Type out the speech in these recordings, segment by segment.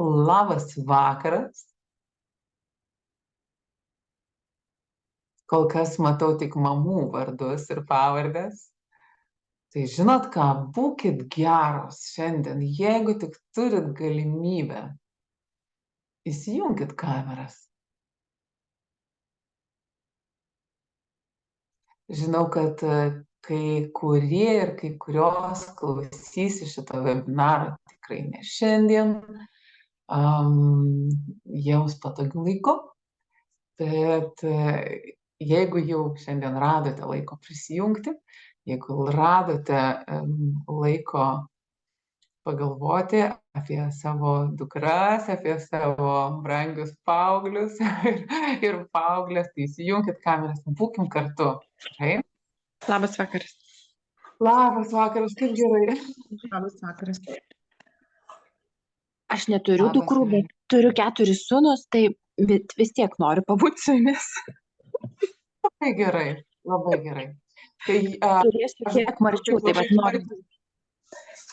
labas vakaras. Kol kas matau tik mamų vardus ir pavardės. Tai žinot ką, būkit geros šiandien, jeigu tik turit galimybę, įsijunkit kameras. Žinau, kad kai kurie ir kai kurios klausysi šito webinaro tikrai ne šiandien, jiems patogiu laiku, bet jeigu jau šiandien radote laiko prisijungti, jeigu radote laiko pagalvoti apie savo dukras, apie savo brangius paauglius ir paauglės, tai įsijunkit kameras, būkim kartu. Okay? Labas vakaras. Labas vakaras, kaip gerai. Labas vakaras. Aš neturiu Labas, dukrų, bet turiu 4 sūnus, tai vis tiek noriu pabūti su jumis. Labai gerai, labai gerai. Tai Turėsiu kiek marčių, tai vat noriu.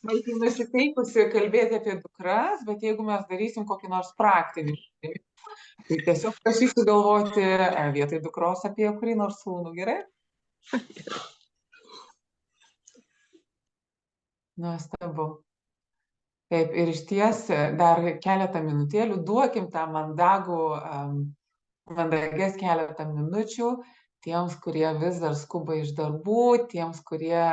Smalkiai nusiteikusi kalbėti apie dukras, bet jeigu mes darysim kokį nors praktinį, tai tiesiog prašysiu galvoti vietoj dukros apie kurį nors sūnų, gerai? Nuostabu. Taip, ir išties dar keletą minutėlių, duokim tą mandagias keletą minučių tiems, kurie vis dar skuba iš darbų, tiems, kurie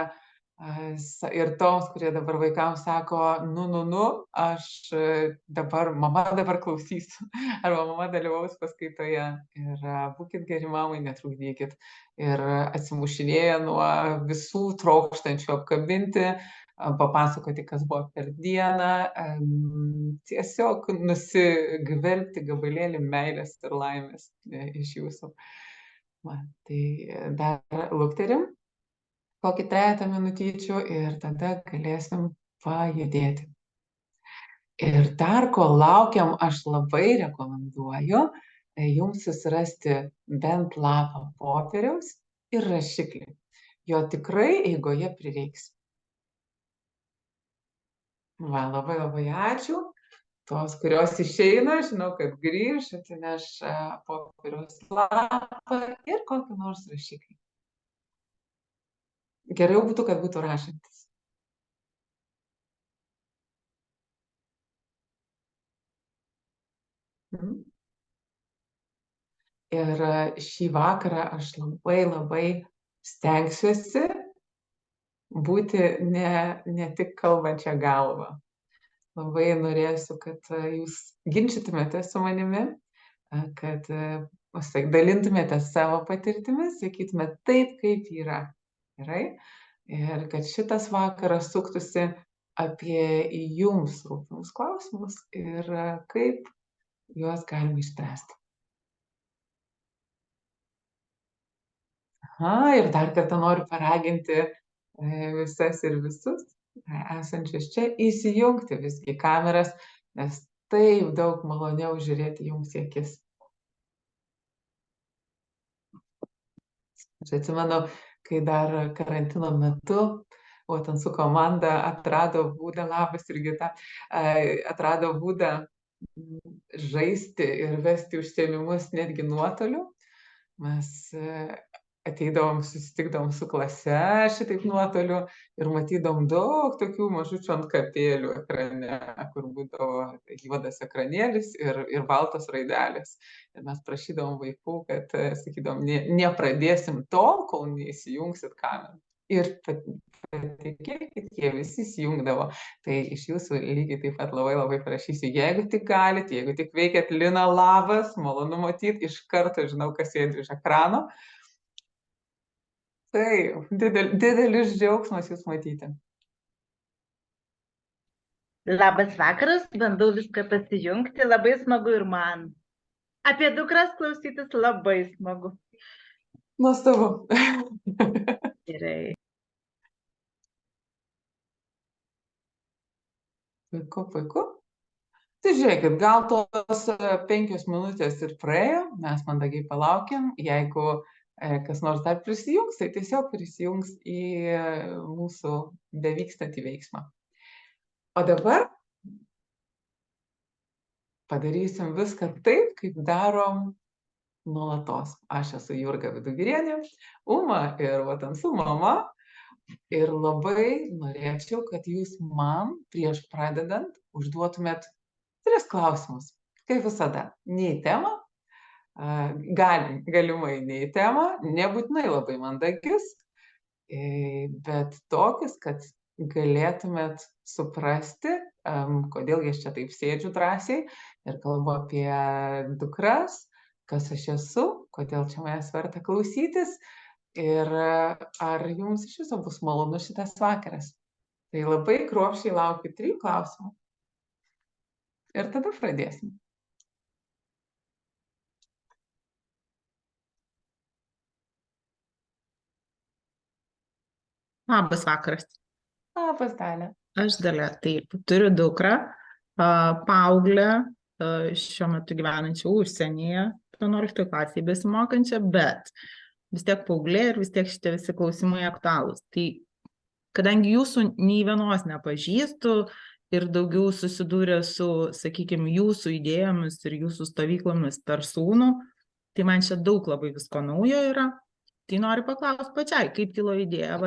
ir toms, kurie dabar vaikams sako, aš mama dabar klausysiu, arba mama dalyvaus paskaitoje. Ir būkit geri mamai, netrukdykit. Ir atsimušinėję nuo visų trokštančių apkabinti, papasakoti, kas buvo per dieną, tiesiog nusigvelbti gabalėlį meilės ir laimės iš jūsų. Tai dar lukterim kokį 3 minutyčių ir tada galėsim pajudėti. Ir dar, kol laukiam, aš labai rekomenduoju jums susirasti bent lapą popieriaus ir rašiklį. Jo tikrai eigoje prireiks. Labai labai ačiū. Tos, kurios išeina, žinau, kad grįš, atsineš popieriaus lapą ir kokį nors rašiklį. Geriau būtų, kad būtų rašantis. Ir šį vakarą aš labai stengsiuosi būti ne tik kalbančią galvą. Labai norėsiu, kad jūs ginčytumėte su manimi, kad dalintumėte savo patirtimis, sakytumėte taip, kaip yra. Gerai? Ir kad šitas vakaras suktųsi apie jums rūpimus klausimus ir kaip juos galima išspręsti. Ir dar kartą noriu paraginti visas ir visus esančius čia įsijungti visgi kameras, nes taip daug maloniau žiūrėti jums į akis. Aš atsimenu, kai dar karantino metu, o ten su komanda atrado būdą, labas Jurgita, atrado būdą žaisti ir vesti užsiėmimus netgi nuotoliu. Mes ateidavom, susitikdavom su klase šitaip nuotoliu ir matydavom daug tokių mažučių antkapėlių ekrane, kur būdavo juodas ekranėlis ir baltos raidelės. Ir mes prašydavom vaikų, kad sakydavom, nepradėsim tol, kol neįsijungsit kamerą. Ir patikėkit, jie visi įsijungdavo. Tai iš jūsų lygiai taip pat labai prašysiu, jeigu tik galit, jeigu tik veikiat, Lina, labas, malonu matyti, iš karto žinau, kas sėdi už ekrano. Tai didelis džiaugsmas jūs matyti. Labas vakaras, bandau viską pasijungti, labai smagu ir man. Apie dukras klausytis labai smagu. Nuostabu. Gerai. Puiku. Tai žiūrėkit, gal tos 5 minutės ir praėjo, mes mandagiai palaukiam, jeigu kas nors dar prisijungs, tai tiesiog prisijungs į mūsų bevykstantį veiksmą. O dabar padarysim viską taip, kaip darom nuolatos. Aš esu Jurga Vidugirienė, Uma ir Vatansų mama. Ir labai norėčiau, kad jūs man prieš pradedant užduotumėt 3 klausimus. Kaip visada, ne į temą, galimai ne į temą, nebūtinai labai mandagius, bet tokius, kad galėtumėt suprasti, kodėl aš čia taip sėdžiu drąsiai ir kalbu apie dukras, kas aš esu, kodėl čia manęs verta klausytis ir ar jums iš viso bus malonus šitas vakaras. Tai labai kruopščiai laukiu 3 klausimų. Ir tada pradėsim. Labas vakaras. Labas, Dalia. Aš Dalia, taip, turiu dukrą, paauglę, šiuo metu gyvenančią užsienyje, 11 klasėje besimokančią, bet vis tiek paauglė ir vis tiek šitie visi klausimai aktualūs. Tai kadangi jūsų nei vienos nepažįstu ir daugiau susidūrė su, sakykime, jūsų idėjomis ir jūsų stovyklomis per sūnų, tai man čia daug labai visko naujo yra. Tai noriu paklausti pačiai, kaip kilo idėja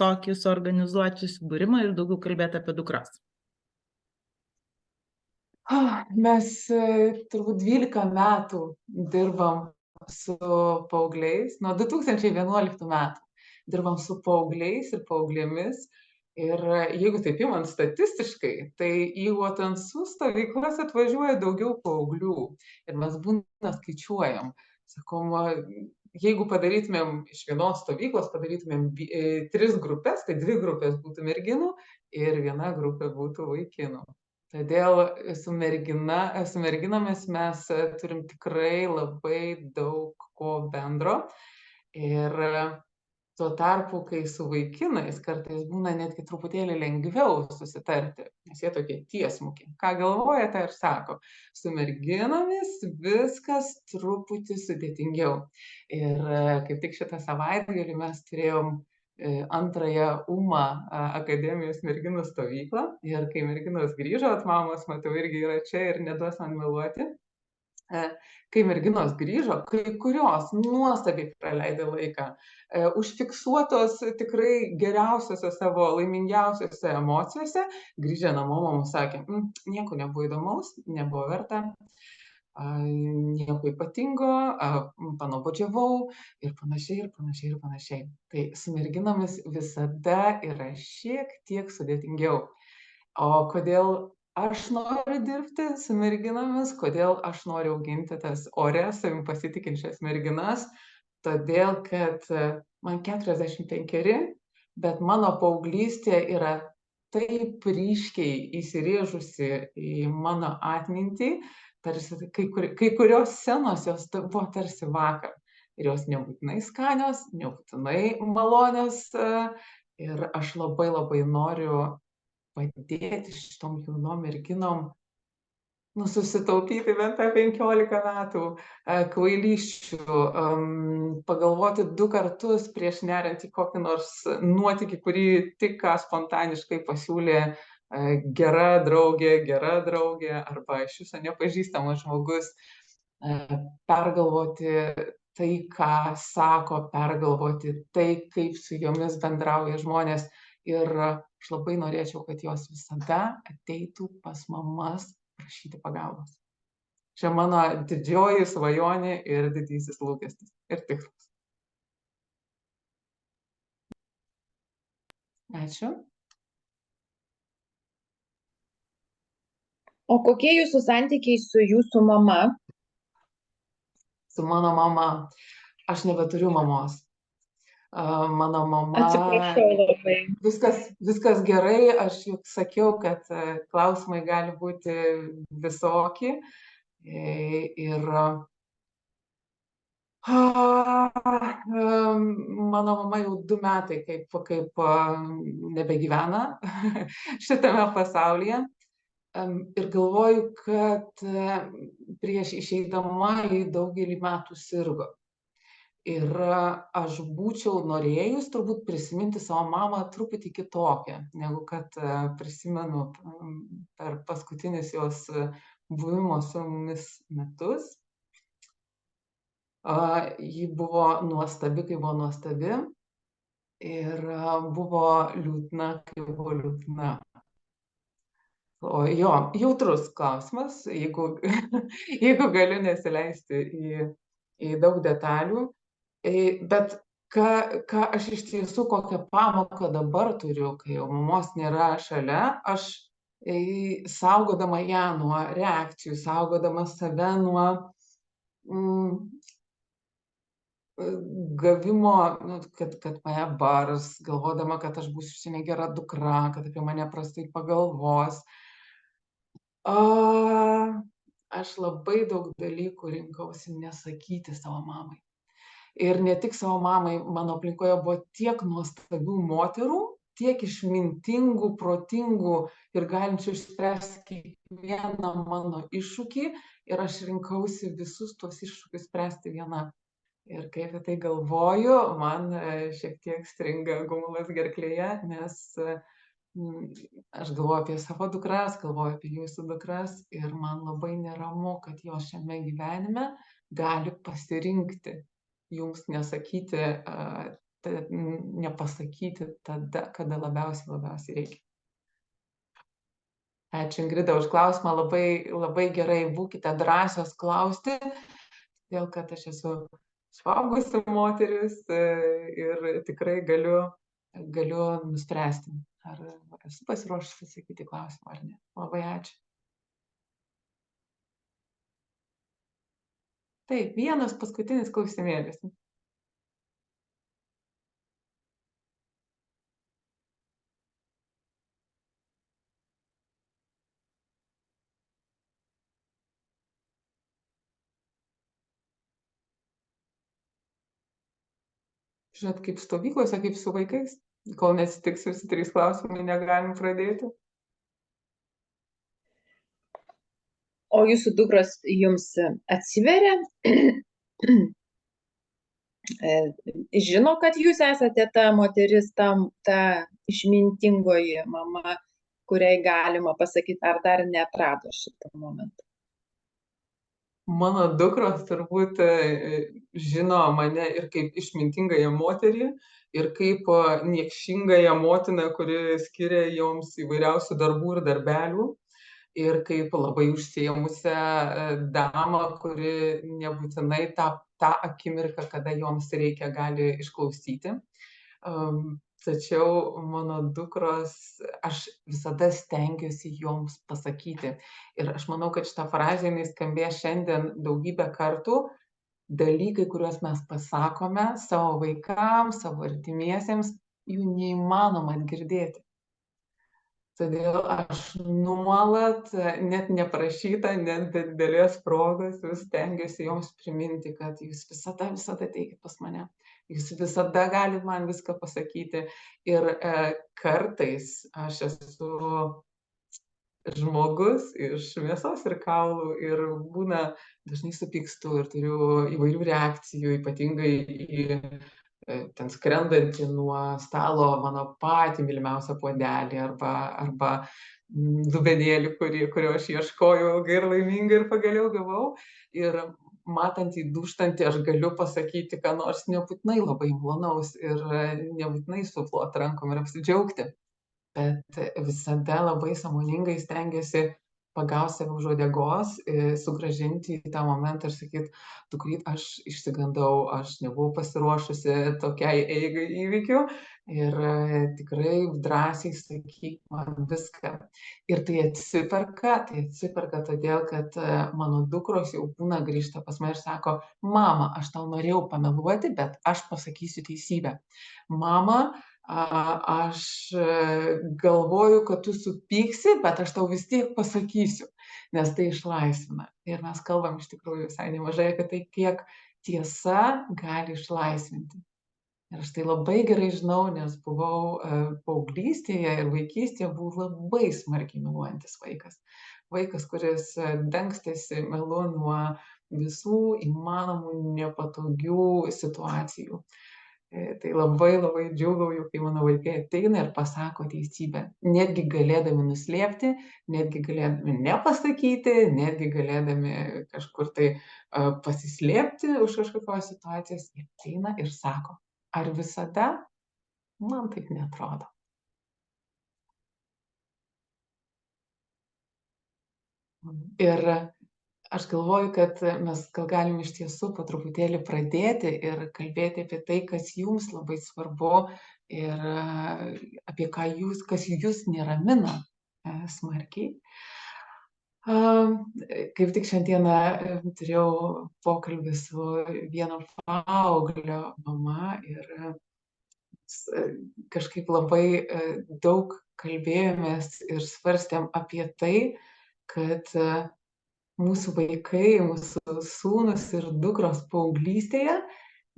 tokį suorganizuoti susibūrimą ir daugiau kalbėti apie dukras. Mes turbūt 12 metų dirbam su paaugliais, nuo 2011 metų dirbam su paaugliais ir paauglėmis. Ir jeigu taip imant statistiškai, tai į Vatansų stovyklas atvažiuoja daugiau paauglių. Ir mes būna skaičiuojam. Sakom, jeigu padarytumėm iš vienos stovyklos, padarytumėm 3 grupės, tai 2 grupės būtų merginų ir 1 grupė būtų vaikinų. Todėl su merginomis mes turim tikrai labai daug ko bendro. Ir tuo tarpu, kai su vaikinais kartais būna netgi truputėlį lengviau susitarti, nes jie tokie tiesmuki. Ką galvoja, tai ir sako. Su merginomis viskas truputį sudėtingiau. Ir kaip tik šitą savaitgalį mes turėjom antrąją UMA akademijos merginų stovyklą. Ir kai merginos grįžo, mamos, matau, irgi yra čia ir neduos man meluoti. Kai merginos grįžo, kai kurios nuostabiai praleido laiką, užfiksuotos tikrai geriausiose savo laimingiausiose emocijose, grįžę namo, mama sakė, nieko nebuvo įdomaus, nebuvo verta, nieko ypatingo, panuobodžiavau ir panašiai. Tai su merginomis visada yra šiek tiek sudėtingiau. O kodėl aš noriu dirbti su merginomis, kodėl aš noriu auginti tas ore, savim pasitikinčias merginas, todėl kad man 45, bet mano paauglystė yra taip ryškiai įsirėžusi į mano atmintį, tarsi kai kurios scenos jos buvo tarsi vakar. Ir jos nebūtinai skanios, nebūtinai malonios. Ir aš labai labai noriu padėti šitom jaunom merginom susitaupyti bent 15 metų kvailysčių, pagalvoti 2 kartus prieš neriant į kokį nors nuotykį, kurį tik ką spontaniškai pasiūlė gera draugė arba iš viso nepažįstamas žmogus, pergalvoti tai, ką sako, pergalvoti tai, kaip su jomis bendrauja žmonės. Ir aš labai norėčiau, kad jos visada ateitų pas mamas prašyti pagalbos. Čia mano didžioji svajonė ir didysis lūkestis ir tikslas. Ačiū. O kokie jūsų santykiai su jūsų mama? Su mano mama. Aš nebeturiu mamos. Mano mama... Atsiprašau labai. Viskas gerai, aš juk sakiau, kad klausimai gali būti visokie. Ir mano mama jau 2 metai kaip nebegyvena šitame pasaulyje. Ir galvoju, kad prieš išeidama į daugelį metų sirgo. Ir aš būčiau norėjus turbūt prisiminti savo mamą truputį kitokią, negu kad prisimenu per paskutinius jos buvimo su mumis metus. Ji buvo nuostabi, kai buvo nuostabi, ir buvo liūdna, kai buvo liūdna. O jo, jautrus klausimas, jeigu, jeigu galiu nesileisti į daug detalių. Bet ką aš iš tiesų, kokią pamoką dabar turiu, kai jau mamos nėra šalia, aš saugodama ją nuo reakcijų, saugodama save nuo gavimo, kad mane bars, galvodama, kad aš būsiu negera dukra, kad apie mane prastai pagalvos. Aš labai daug dalykų rinkausi nesakyti savo mamai. Ir ne tik savo mamai, mano aplinkoje buvo tiek nuostabių moterų, tiek išmintingų, protingų ir galinčių išspręsti kiekvieną mano iššūkį. Ir aš rinkausi visus tuos iššūkius spręsti viena. Ir kai apie tai galvoju, man šiek tiek stringa gumulas gerklėje, nes aš galvoju apie savo dukras, galvoju apie jūsų dukras ir man labai neramu, kad jos šiame gyvenime gali pasirinkti jums nesakyti, nepasakyti tada, kada labiausiai reikia. Ačiū, Ingrida, už klausimą. Labai gerai, būkite drąsios klausti, dėl kad aš esu suaugusi moteris ir tikrai galiu nuspręsti, ar esu pasiruošusi atsakyti klausimą ar ne. Labai ačiū. Taip, vienas paskutinis klausimėlis. Žinot, kaip stovyklose, kaip su vaikais, kol nesitiks visi 3 klausimai, negalim pradėti. O jūsų dukros jums atsiveria? Žino, kad jūs esate ta moteris, ta išmintingoji mama, kuriai galima pasakyti, ar dar neatrado šitą momentą? Mano dukros turbūt žino mane ir kaip išmintingąją moterį, ir kaip niekšingąją motiną, kuri skiria joms įvairiausių darbų ir darbelių, ir kaip labai užsiėmusią damą, kuri nebūtinai tą akimirką, kada joms reikia, gali išklausyti. Tačiau mano dukros, aš visada stengiuosi joms pasakyti. Ir aš manau, kad šitą frazę jinai skambės šiandien daugybę kartų. Dalykai, kuriuos mes pasakome savo vaikams, savo artimiesiems, jų neįmanoma girdėti. Todėl aš nuolat, net neprašyta, net be didelės progos, vis stengiuosi joms priminti, kad jūs visada ateikit pas mane. Jūs visada galite man viską pasakyti. Ir kartais aš esu žmogus iš mėsos ir kaulų ir būna dažnai supykstu ir turiu įvairių reakcijų, ypatingai į ten skrendantį nuo stalo mano patį mylimiausią puodelį arba dubenėlį, kurio aš ieškojau ilgai ir laimingai ir pagaliau gavau. Ir matant jį dūžtantį, aš galiu pasakyti, ką nors nebūtinai labai malonaus ir nebūtinai suplot rankom ir apsidžiaugti. Bet visada labai sąmoningai stengiuosi pagauti save už uodegos, sugrąžinti į tą momentą ir sakyti, dukryt, aš išsigandau, aš nebuvau pasiruošusi tokiai eigai įvykių ir tikrai drąsiai sakyk man viską. Ir tai atsiperka todėl, kad mano dukros jau būna grįžta pas mane ir sako, mama, aš tau norėjau pameluoti, bet aš pasakysiu teisybę. Mama, aš galvoju, kad tu supyksi, bet aš tau vis tiek pasakysiu, nes tai išlaisvina. Ir mes kalbam iš tikrųjų visai nemažai apie tai, kiek tiesa gali išlaisvinti. Ir aš tai labai gerai žinau, nes buvau paauglystėje ir vaikystėje, buvau labai smarkiai meluojantis vaikas. Vaikas, kuris dangstėsi melu nuo visų įmanomų nepatogių situacijų. Tai labai labai džiūgauju, kai mano vaikai ateina ir pasako teisybę. Netgi galėdami nuslėpti, netgi galėdami nepasakyti, netgi galėdami kažkur tai pasislėpti už kažkokios situacijos, jie ateina ir sako. Ar visada? Man taip neatrodo. Ir aš galvoju, kad mes gal galim iš tiesų po truputėlį pradėti ir kalbėti apie tai, kas jums labai svarbu ir apie kas jūs neramina smarkiai. Kaip tik šiandieną turėjau pokalbį su vieno paauglio mama ir kažkaip labai daug kalbėjomės ir svarstėm apie tai, kad mūsų vaikai, mūsų sūnus ir dukros paauglystėje,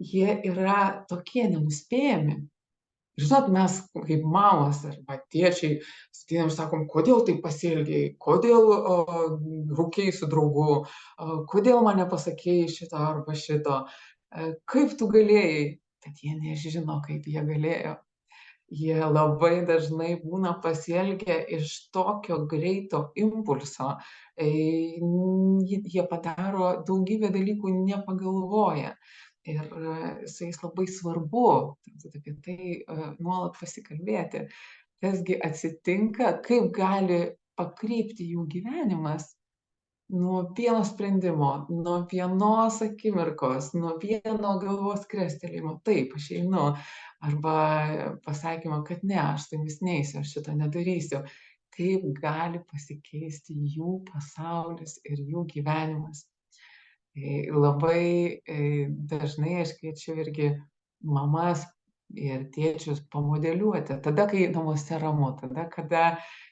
jie yra tokie nenuspėjami. Žinot, mes kaip mamos arba tėčiai sėdėjom ir sakom, kodėl taip pasielgiai, kodėl rūkei su draugu, kodėl man nepasakėjai šito arba šito, kaip tu galėjai, bet jie nežino, kaip jie galėjo. Jie labai dažnai būna pasielgę iš tokio greito impulso. Jie padaro daugybę dalykų nepagalvoję. Ir su jais labai svarbu apie tai nuolat pasikalbėti. Kasgi atsitinka, kaip gali pakrypti jų gyvenimas nuo vieno sprendimo, nuo vienos akimirkos, nuo vieno galvos krestelėjimo. Taip, aš einu. Arba pasakymo, kad ne, aš su jumis neisiu, aš šito nedarysiu. Kaip gali pasikeisti jų pasaulis ir jų gyvenimas. Labai dažnai aš kviečiu irgi mamas ir tėčius pamodeliuoti. Tada, kai namuose ramu, tada, kada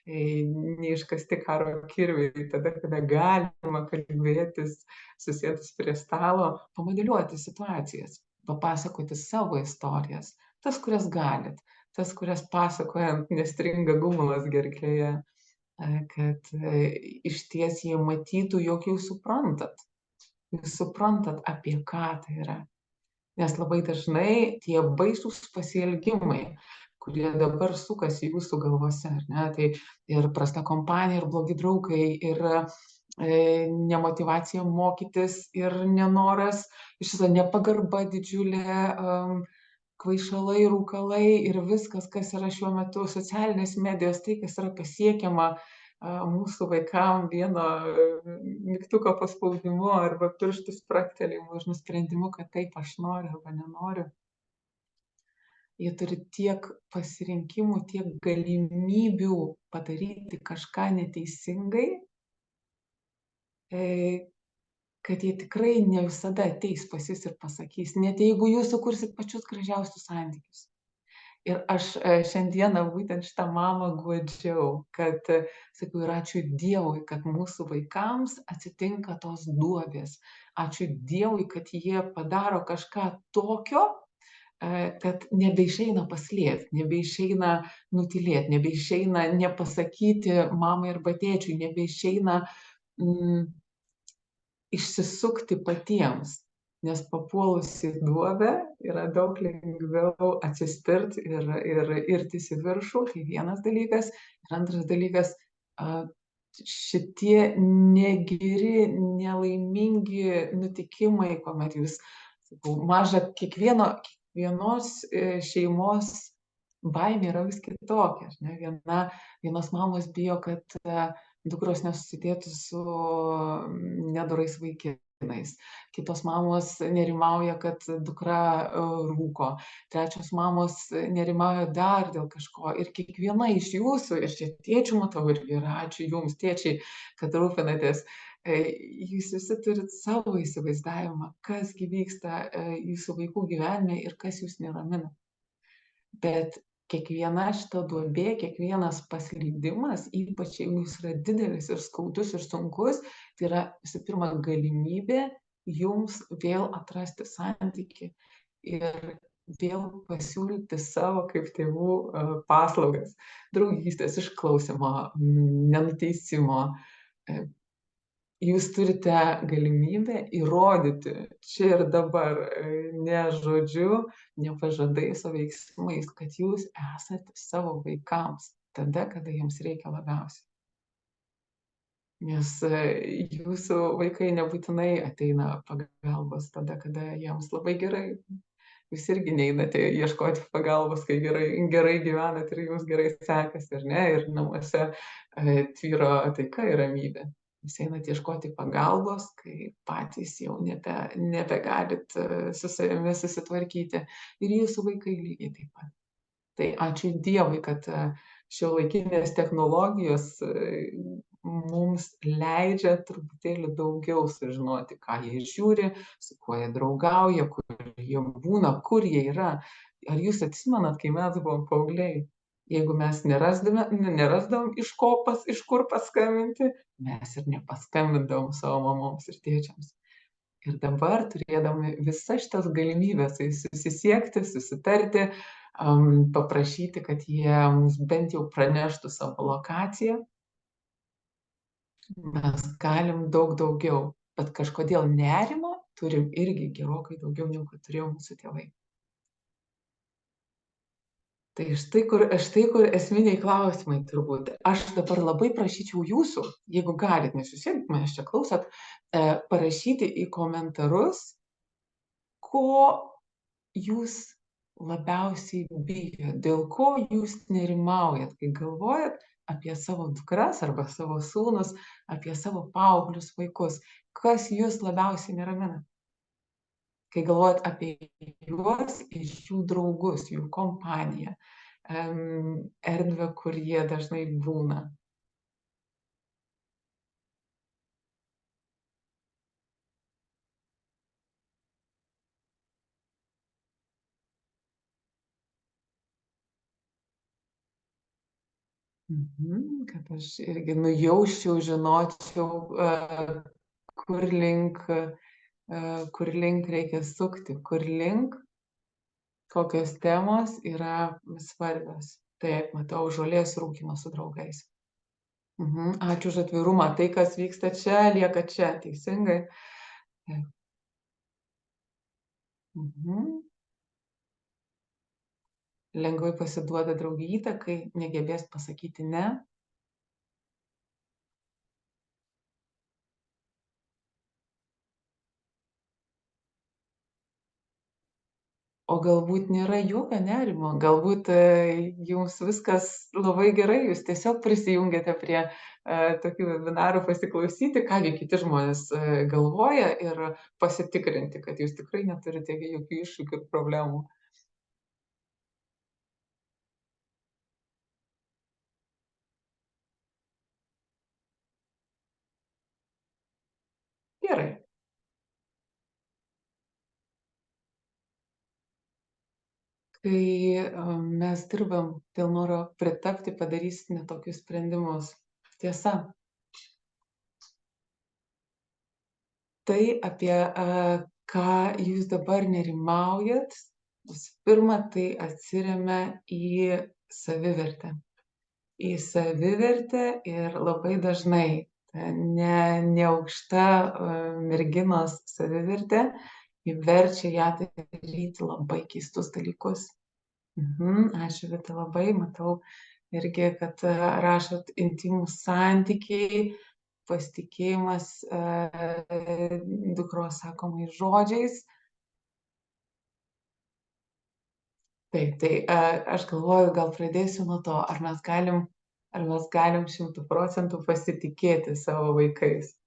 neiškasti karo kirviai, tada, kada galima kalbėtis, susėdus prie stalo, pamodeliuoti situacijas, papasakoti savo istorijas. Tas, kurias galit, tas, kurias pasakojant nestringa gumulas gerklėje, kad išties jie matytų, jog jūs suprantat. Jūs suprantat, apie ką tai yra. Nes labai dažnai tie baisūs pasielgimai, kurie dabar sukasi jūsų galvose, ar ne, tai ir prasta kompanija, ir blogi draugai, ir nemotyvacija mokytis, ir nenoras, iš viso nepagarba didžiulė, kvaišalai, rūkalai ir viskas, kas yra šiuo metu socialinės medijos, tai, kas yra pasiekiama mūsų vaikam vieno mygtuko paspaudimu arba pirštų spragtelėjimu ir nusprendimu, kad taip aš noriu arba nenoriu. Jie turi tiek pasirinkimų, tiek galimybių padaryti kažką neteisingai, kad jie tikrai ne visada ateis pas jus ir pasakys, net jeigu jūs sukursit pačius gražiausius santykius. Ir aš šiandieną būtent šitą mamą guodžiau, kad, sakau, ir ačiū Dievui, kad mūsų vaikams atsitinka tos duobės. Ačiū Dievui, kad jie padaro kažką tokio, kad nebeišeina paslėpti, nebeišeina nutylėti, nebeišeina nepasakyti mamai arba tėčiui, nebeišeina išsisukti patiems. Nes papuolus į duobę yra daug lengviau atsispirti ir irtis į viršų, tai vienas dalykas. Ir antras dalykas, šitie negeri, nelaimingi nutikimai, kuomet jūs, sakau, maža kiekvienos šeimos baimė yra vis kitokia. Ne? Vienos mamos bijo, kad dukros nesusidėtų su nedorais vaikinais. Kitos mamos nerimauja, kad dukra rūko. Trečios mamos nerimauja dar dėl kažko. Ir kiekviena iš jūsų, ir čia tėčių matau irgi yra, ačiū jums, tėčiai, kad rūpinatės. Jūs visi turit savo įsivaizdavimą, kas vyksta jūsų vaikų gyvenime ir kas jūs neramina. Bet kiekviena šita duobė, kiekvienas paslydimas, ypač jeigu jis yra didelis ir skaudus ir sunkus, tai yra visų pirma galimybė jums vėl atrasti santykį ir vėl pasiūlyti savo kaip tėvų paslaugas, draugystės, išklausimo, nenuteisimo, jūs turite galimybę įrodyti čia ir dabar, ne žodžiu, ne pažadais, o veiksmais, kad jūs esate savo vaikams tada, kada jiems reikia labiausiai. Nes jūsų vaikai nebūtinai ateina pagalbos tada, kada jiems labai gerai. Jūs irgi neinate ieškoti pagalbos, kai gerai gyvenat ir jums gerai sekasi, ar ne? Ir namuose tvyro taika ir ramybė. Jūs einate ieškoti pagalbos, kai patys jau nebegalit su savimi susitvarkyti. Ir jūsų vaikai lygiai taip pat. Tai ačiū Dievui, kad šiuolaikinės technologijos mums leidžia truputėlį daugiau sužinoti, ką jie žiūri, su kuo jie draugauja, kur jie būna, kur jie yra. Ar jūs atsimenat, kai mes buvom paaugliai, jeigu mes nerasdavom iš kur paskambinti, mes ir nepaskambindavom savo mamoms ir tėčiams. Ir dabar, turėdami visas šitas galimybės susisiekti, susitarti, paprašyti, kad jie mums bent jau praneštų savo lokaciją, mes galim daug daugiau, bet kažkodėl nerimo turim irgi gerokai daugiau, negu kad turėjo mūsų tėvai. Tai štai kur esminiai klausimai turbūt. Aš dabar labai prašyčiau jūsų, jeigu galit, nes jūs irgi manęs čia klausot, parašyti į komentarus, ko jūs labiausiai bijot, dėl ko jūs nerimaujat, kai galvojat apie savo dukras arba savo sūnus, apie savo paauglius vaikus, kas jūs labiausiai neramina. Kai galvojat apie juos ir jų draugus, jų kompaniją, erdvę, kur jie dažnai būna. Kad aš irgi nujausčiau, žinočiau, kur link reikia sukti, kur link, kokios temos yra svarbios. Taip, matau, žolės rūkymas su draugais. Ačiū už atvirumą. Tai, kas vyksta čia, lieka čia, teisingai. Taip. Lengvai pasiduoda draugų įtakai, negebės pasakyti ne. O galbūt nėra jokio nerimo, galbūt jums viskas labai gerai, jūs tiesiog prisijungiate prie tokių webinarų pasiklausyti, kągi kiti žmonės galvoja ir pasitikrinti, kad jūs tikrai neturite jokių iššūkių ir problemų. Gerai. Kai mes dirbam dėl noro pritapti, padarysime tokius sprendimus. Tiesa. Tai, apie ką jūs dabar nerimaujat, visų pirma, tai atsiremia į savivertę. Į savivertę ir labai dažnai ne aukšta merginos savivertė įverčia ją daryti labai keistus dalykus. Ačiū, Vita, labai. Matau irgi, kad rašot intimūs santykiai, pasitikėjimas dukros sakomais žodžiais. Taip, tai aš galvoju, gal pradėsiu nuo to, ar mes galim 100% pasitikėti savo vaikais.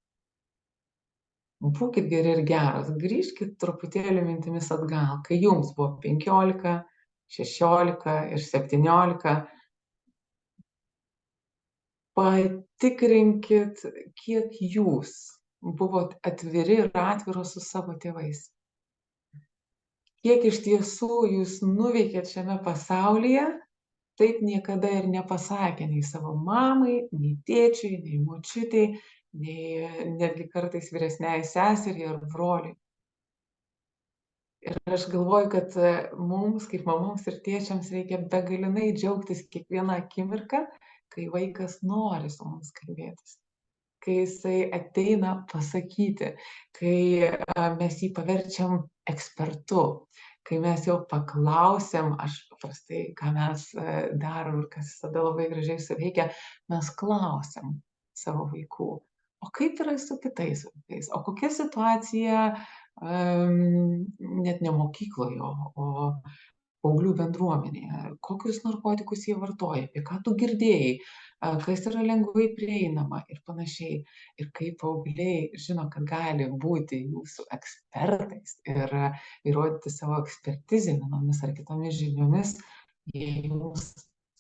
Būkit geri ir geros, grįžkit truputėlį mintimis atgal, kai jums buvo 15, 16 ir 17. Patikrinkit, kiek jūs buvot atviri ir atviros su savo tėvais. Kiek iš tiesų jūs nuveikėt šiame pasaulyje, taip niekada ir nepasakė nei savo mamai, nei tėčiui, nei močiutei, nei netgi kartais vyresniai seseriai ar broliai. Ir aš galvoju, kad mums, kaip mamoms ir tėčiams, reikia begalinai džiaugtis kiekvieną akimirką, kai vaikas nori su mums kalbėtis. kai jisai ateina pasakyti, kai mes jį paverčiam ekspertu, kai mes jau paklausiam, aš paprastai, ką mes darom ir kas visada labai gražiai suveikia, mes klausiam savo vaikų, o kaip yra su kitais vaikais, o kokia situacija net ne mokykloje, o paauglių bendruomenėje, kokius narkotikus jie vartoja, apie ką tu girdėjai, kas yra lengvai prieinama ir panašiai. Ir kaip paaugliai žino, kad gali būti jūsų ekspertais ir įrodyti savo ekspertizę vienomis ar kitomis žiniomis, jie jums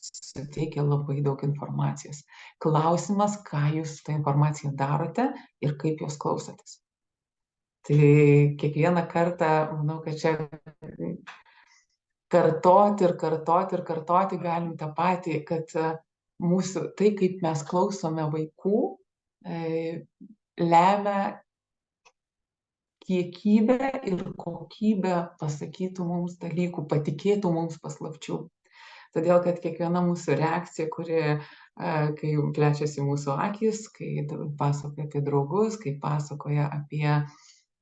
suteikia labai daug informacijos. Klausimas, ką jūs su tą informacija darote ir kaip jos klausotės. Tai kiekvieną kartą, manau, kad čia kartoti galim tą patį, kad mūsų tai, kaip mes klausome vaikų, lemia kiekybę ir kokybę pasakytų mums dalykų, patikėtų mums paslapčių. Todėl, kad kiekviena mūsų reakcija, kuri, kai plečiasi mūsų akis, kai pasakoja apie draugus, kai pasakoja apie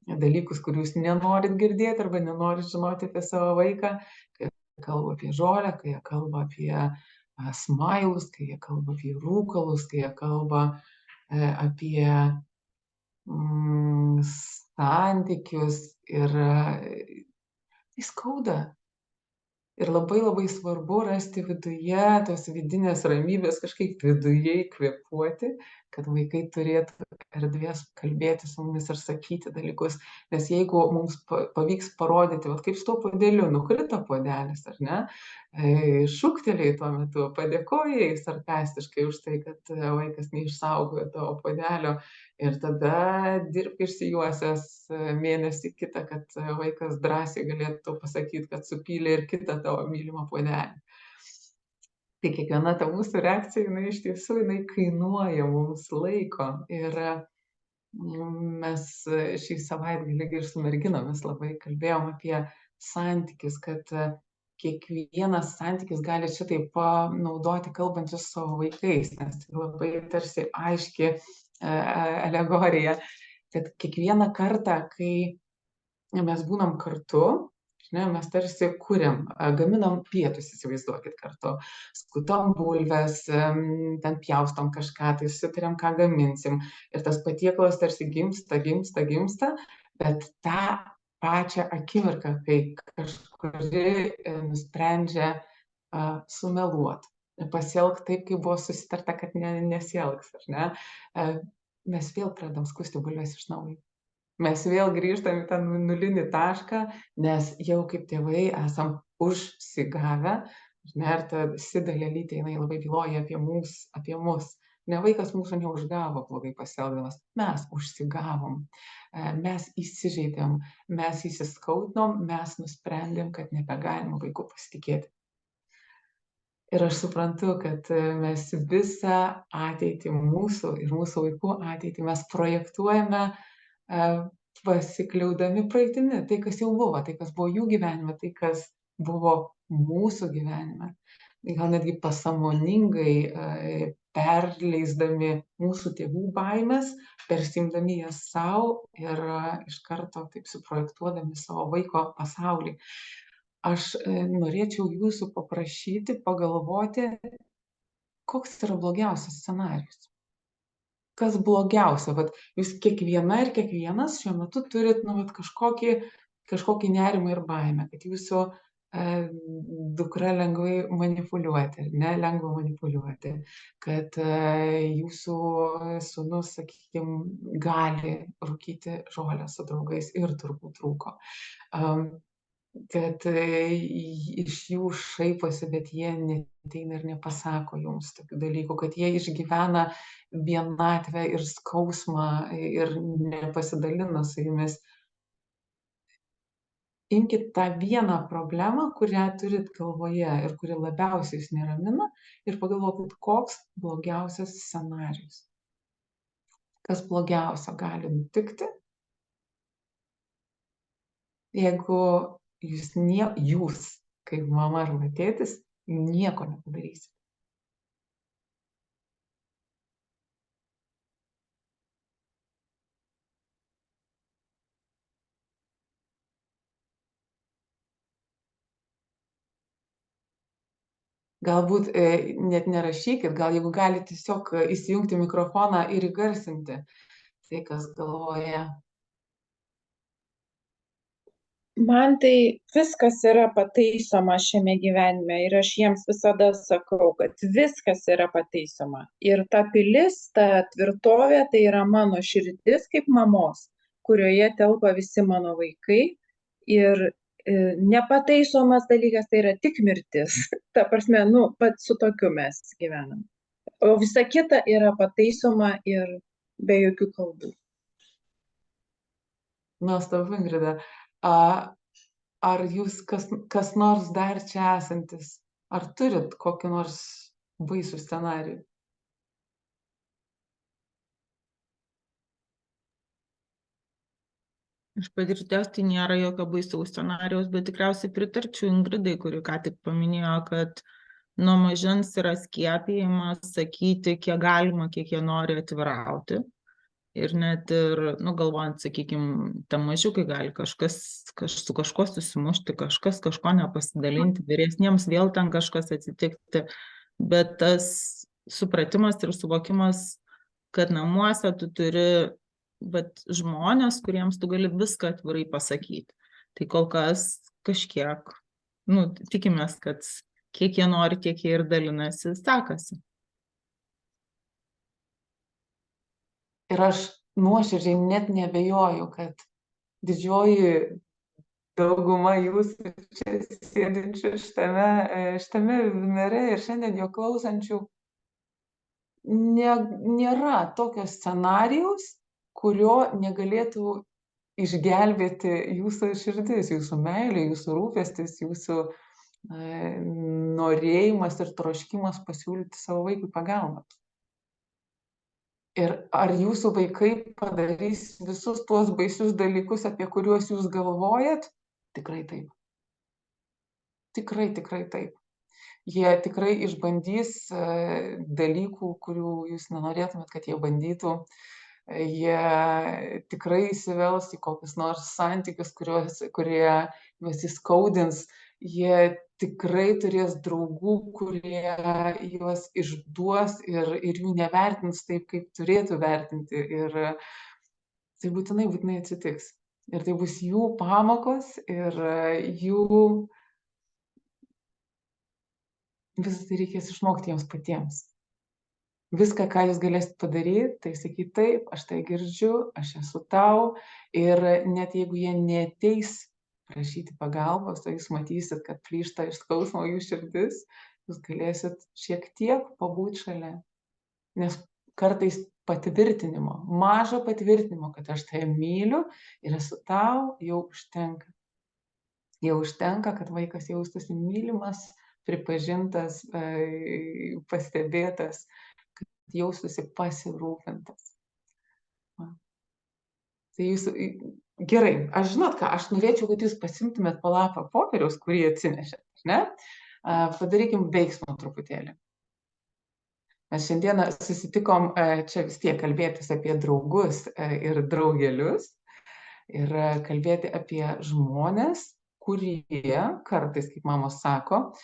dalykus, kurių jūs nenorit girdėti arba nenorit žinoti apie savo vaiką, kai kalba apie žolę, kai jie kalba apie smailus, kai jie kalba apie rūkalus, kai jie kalba apie santykius ir tai skauda. Ir labai labai svarbu rasti viduje tos vidinės ramybės, kažkaip viduje įkvėpuoti, kad vaikai turėtų erdvės kalbėti su mumis ir sakyti dalykus. Nes jeigu mums pavyks parodyti, kaip su tuo puodeliu, nukrito puodelis, ar ne, šūktelėjai tuo metu, padėkojai sarkastiškai už tai, kad vaikas neišsaugojo tavo puodelio ir tada dirbk išsijuosęs mėnesį kitą, kad vaikas drąsiai galėtų pasakyti, kad supylė ir kitą tavo mylimą puodelį. Tai kiekviena ta mūsų reakcija, jinai iš tiesų, jinai kainuoja mums laiko. Ir mes šį savaitgalį ir su merginomis labai kalbėjom apie santykius, kad kiekvienas santykis gali šitaip panaudoti kalbantis su savo vaikais, nes tai labai tarsi aiški alegorija, kad kiekvieną kartą, kai mes būnam kartu, mes tarsi kuriam, gaminam pietus, įsivaizduokit kartu, skutom bulves, ten pjaustom kažką, tai susitariam, ką gaminsim. Ir tas patiekalas tarsi gimsta, bet tą pačią akimirką, kai kažkuri nusprendžia sumeluoti, pasielgti taip, kaip buvo susitarta, kad nesielgs, ar ne, mes vėl pradedam skusti bulves iš naujo. Mes vėl grįžtam į tą nulinį tašką, nes jau kaip tėvai esam užsigavę, ir ta sidalelytė, jinai labai byloja apie mus. Ne, vaikas mūsų neužgavo blogai pasielgdamas, mes užsigavom, mes įsižeidėm, mes įsiskaudinom, mes nusprendėm, kad nebegalim vaiku pasitikėti. Ir aš suprantu, kad mes visą ateitį mūsų ir mūsų vaikų ateitį mes projektuojame pasikliaudami praeitimi, tai kas jau buvo, tai kas buvo jų gyvenime, tai kas buvo mūsų gyvenime. Gal netgi pasąmoningai perleisdami mūsų tėvų baimės, persimdami jas savo ir iš karto taip suprojektuodami savo vaiko pasaulį. Aš norėčiau jūsų paprašyti pagalvoti, koks yra blogiausias scenarijus. Kas blogiausia, jūs kiekviena ir kiekvienas šiuo metu turit kažkokį nerimą ir baimę, kad jūsų dukra lengvai manipuliuoti, lengva manipuliuoti, kad jūsų sūnus, sakykime, gali rūkyti žolę su draugais ir turbūt rūko. Kad iš jų šaiposi, bet jie neateina ir nepasako jums tokių dalykų, kad jie išgyvena vienatvę ir skausmą ir nepasidalina su jumis. Imkite tą vieną problemą, kurią turit galvoje ir kuri labiausiai jūs neramina ir pagalvokit, koks blogiausias scenarijus. Kas blogiausia gali nutikti, jeigu jūs, kaip mama ar tėtis, nieko nepadarysit. Galbūt net nerašykit, gal jeigu galite tiesiog įsijungti mikrofoną ir įgarsinti tai, kas galvoje. Man tai viskas yra pataisoma šiame gyvenime ir aš jiems visada sakau, kad viskas yra pataisoma. Ir ta pilis, ta tvirtovė, tai yra mano širdis kaip mamos, kurioje telpa visi mano vaikai. Ir nepataisomas dalykas tai yra tik mirtis. Ta prasme, pat su tokiu mes gyvenam. O visa kita yra pataisoma ir be jokių kalbų. Nuostabu, Ingrida. Ar jūs kas nors dar čia esantis, ar turit kokį nors baisų scenarijų? Iš patirties tai nėra jokio baisaus scenarijaus, bet tikriausiai pritarčiau Ingridai, kuri ką tik paminėjo, kad nuo mažens yra skiepijimas sakyti, kiek galima, kiek jie nori atvirauti. Ir net ir, galvojant, sakykime, tam mažiukai gali kažkas su kažko susimušti, kažkas kažko nepasidalinti, vyresniems vėl ten kažkas atsitikti. Bet tas supratimas ir suvokimas, kad namuose tu turi žmonės, kuriems tu gali viską atvirai pasakyti. Tai kol kas kažkiek, tikimės, kad kiek jie nori, tiek jie ir dalinasi, sekasi. Ir aš nuoširdžiai net nebejoju, kad didžioji dauguma jūsų čia sėdinčių šitame mere ir šiandien jo klausančių nėra tokio scenarijaus, kurio negalėtų išgelbėti jūsų širdis, jūsų meilė, jūsų rūpestis, jūsų norėjimas ir troškimas pasiūlyti savo vaikui pagalbą. Ir ar jūsų vaikai padarys visus tuos baisius dalykus, apie kuriuos jūs galvojat? Tikrai taip. Tikrai taip. Jie tikrai išbandys dalykų, kurių jūs nenorėtumėt, kad jie bandytų. Jie tikrai įsivels į kokius nors santykius, kurie juos įskaudins. Jie tikrai turės draugų, kurie juos išduos ir jų nevertins taip, kaip turėtų vertinti. Ir tai būtinai atsitiks. Ir tai bus jų pamokos ir jų... Visą tai reikės išmokti jiems patiems. Viską, ką jūs galėsit padaryti, tai sakyti taip, aš tai girdžiu, aš esu tau. Ir net jeigu jie neateis prašyti pagalbos, tai jūs matysit, kad plyšta iš skausmo jų širdis, jūs galėsit šiek tiek pabūti šalia. Nes kartais patvirtinimo, mažo patvirtinimo, kad aš tai myliu ir esu tau, jau užtenka. Jau užtenka, kad vaikas jaustųsi mylimas, pripažintas, pastebėtas, kad jaustųsi pasirūpintas. Tai jūs... Gerai, aš žinot ką, aš norėčiau, kad jūs pasimtumėt po lapą popieriaus, kurį atsinešėt, ne? Padarykim veiksmą truputėlį. Mes šiandieną susitikom čia vis tiek kalbėtis apie draugus ir draugelius ir kalbėti apie žmonės, kurie kartais, kaip mamos sako,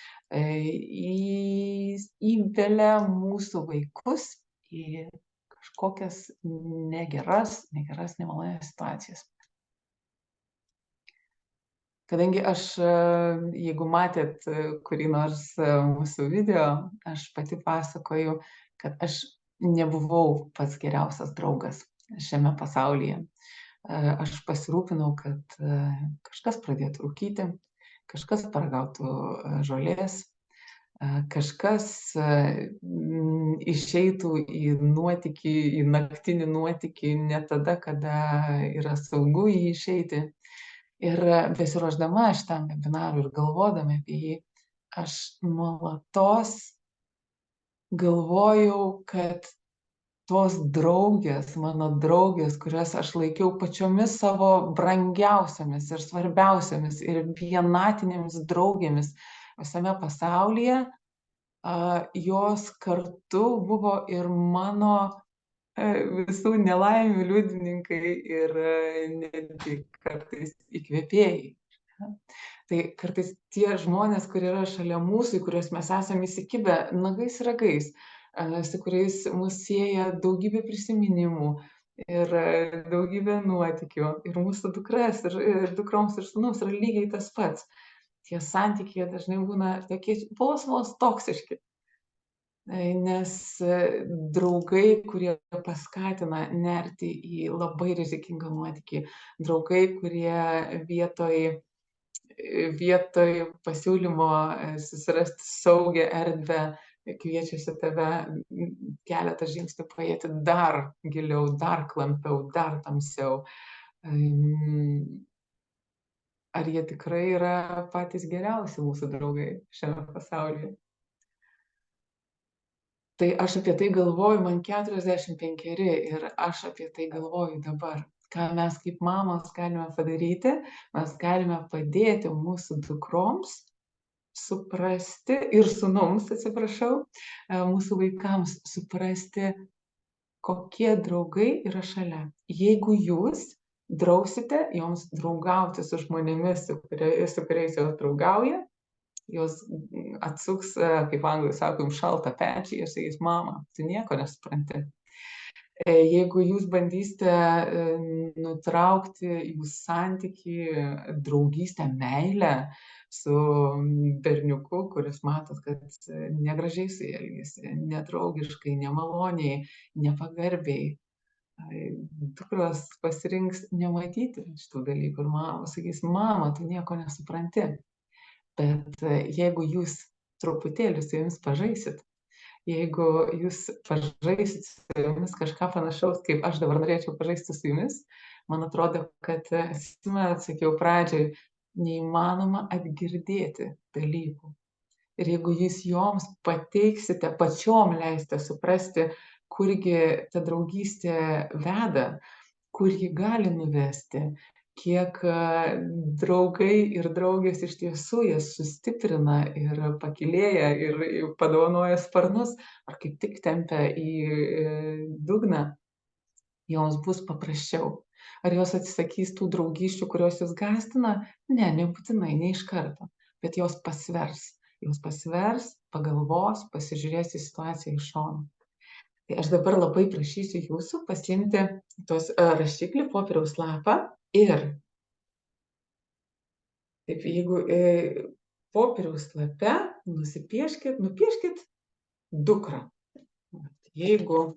įvelia mūsų vaikus į kažkokias negeras, nemalonias situacijas. Kadangi aš, jeigu matėt kurį nors mūsų video, aš pati pasakoju, kad aš nebuvau pats geriausias draugas šiame pasaulyje. Aš pasirūpinau, kad kažkas pradėtų rūkyti, kažkas paragautų žolės, kažkas išeitų į naktinį nuotykį ne tada, kada yra saugu jį išeiti. Ir besiruošdama šitam webinarui ir galvodama apie jį, aš nuolatos galvojau, kad tos draugės, mano draugės, kurias aš laikiau pačiomis savo brangiausiamis ir svarbiausiamis ir vienatinėmis draugėmis visame pasaulyje, jos kartu buvo ir mano visų nelaimių liudininkai ir netgi kartais įkvėpėjai. Tai kartais tie žmonės, kurie yra šalia mūsų, į kuriuos mes esame įsikibę nagais ir ragais, su kuriais mus sieja daugybė prisiminimų ir daugybė nuotykių. Ir mūsų dukras, ir dukroms, ir sūnums yra lygiai tas pats. Tie santykiai dažnai būna tokie vos toksiški. Nes draugai, kurie paskatina nerti į labai rizikingą nuotykį, draugai, kurie vietoj pasiūlymo susirasti saugią erdvę, kviečiasi tave keletą žingsnių paėti dar giliau, dar klampiau, dar tamsiau. Ar jie tikrai yra patys geriausi mūsų draugai šiame pasaulyje? Tai aš apie tai galvoju, man 45 ir aš apie tai galvoju dabar. Ką mes kaip mamos galime padaryti, mes galime padėti mūsų dukroms suprasti ir sūnums, atsiprašau, mūsų vaikams suprasti, kokie draugai yra šalia. Jeigu jūs drausite joms draugauti su žmonėmis, su kuriais jos draugauja, jos atsuks, kaip anglai sako, jums šaltą pečių ir sakys, mama, tu nieko nesupranti. Jeigu jūs bandysite nutraukti jų santykį, draugystę, meilę su berniuku, kuris matot, kad negražiai su juo elgiasi, nedraugiškai, nemaloniai, nepagarbiai, dukros pasirinks nematyti šitų dalykų ir mama sakys, mama, tu nieko nesupranti. Bet jeigu jūs truputėlį su jomis pažaisit, jeigu jūs pažaisit su jomis kažką panašaus, kaip aš dabar norėčiau pažaisti su jumis, man atrodo, kad, sakiau pradžioj, neįmanoma atgirdėti dalykų. Ir jeigu jūs joms pateiksite, pačiom leisite suprasti, kurgi ta draugystė veda, kur ji gali nuvesti, kiek draugai ir draugės iš tiesų jas sustiprina ir pakylėja ir padovanoja sparnus, ar kaip tik tempia į dugną, joms bus paprasčiau. Ar jos atsisakys tų draugysčių, kurios jūs gąsdina? Ne, nebūtinai, ne iš karto, bet jos pasvers. Jos pasvers, pagalvos, pasižiūrės į situaciją iš šono. Tai aš dabar labai prašysiu jūsų pasiimti tos rašiklį, popieriaus lapą ir taip, jeigu popieriaus lape nupieškit dukrą. Jeigu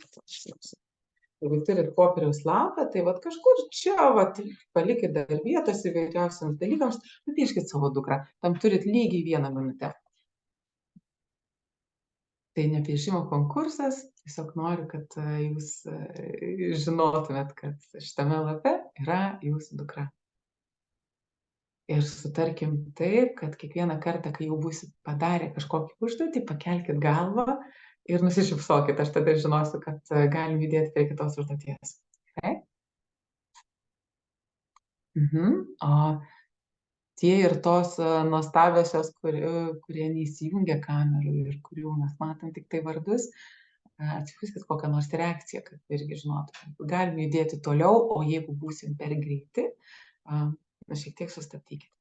turit popieriaus lapą, tai vat kažkur čia vat, palikit dar vietos įvairiausiams dalykams, nupieškit savo dukrą. Tam turit lygiai 1 minutę. Tai ne piešimo konkursas, tiesiog noriu, kad jūs žinotumėt, kad šitame lape yra jūsų dukra. Ir sutarkim taip, kad kiekvieną kartą, kai jau būsit padarę kažkokį užduotį, pakelkit galvą ir nusišypsokit, aš tada žinosiu, kad galim judėti prie kitos užduoties. Okay? O tie ir tos nuostabiosios, kurie neįsijungia kamerų ir kurių mes matom tik tai vardus, atsiųskit kokią nors reakciją, kad irgi žinotume. Galim judėti toliau, o jeigu būsim per greiti, šiek tiek sustabdykite.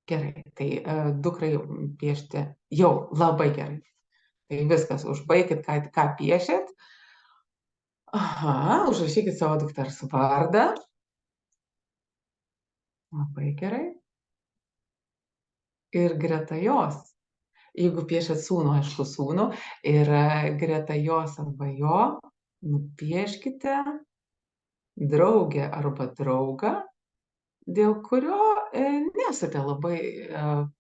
Gerai, tai dukrai piešti jau labai gerai. Tai viskas, užbaikit, ką piešėt. Aha, užrašykit savo dukters vardą. Labai gerai. Ir greta jos, jeigu piešėt sūnų, aišku, sūnų, ir greta jos arba jo nupieškite draugę arba draugą, dėl kurio nesate labai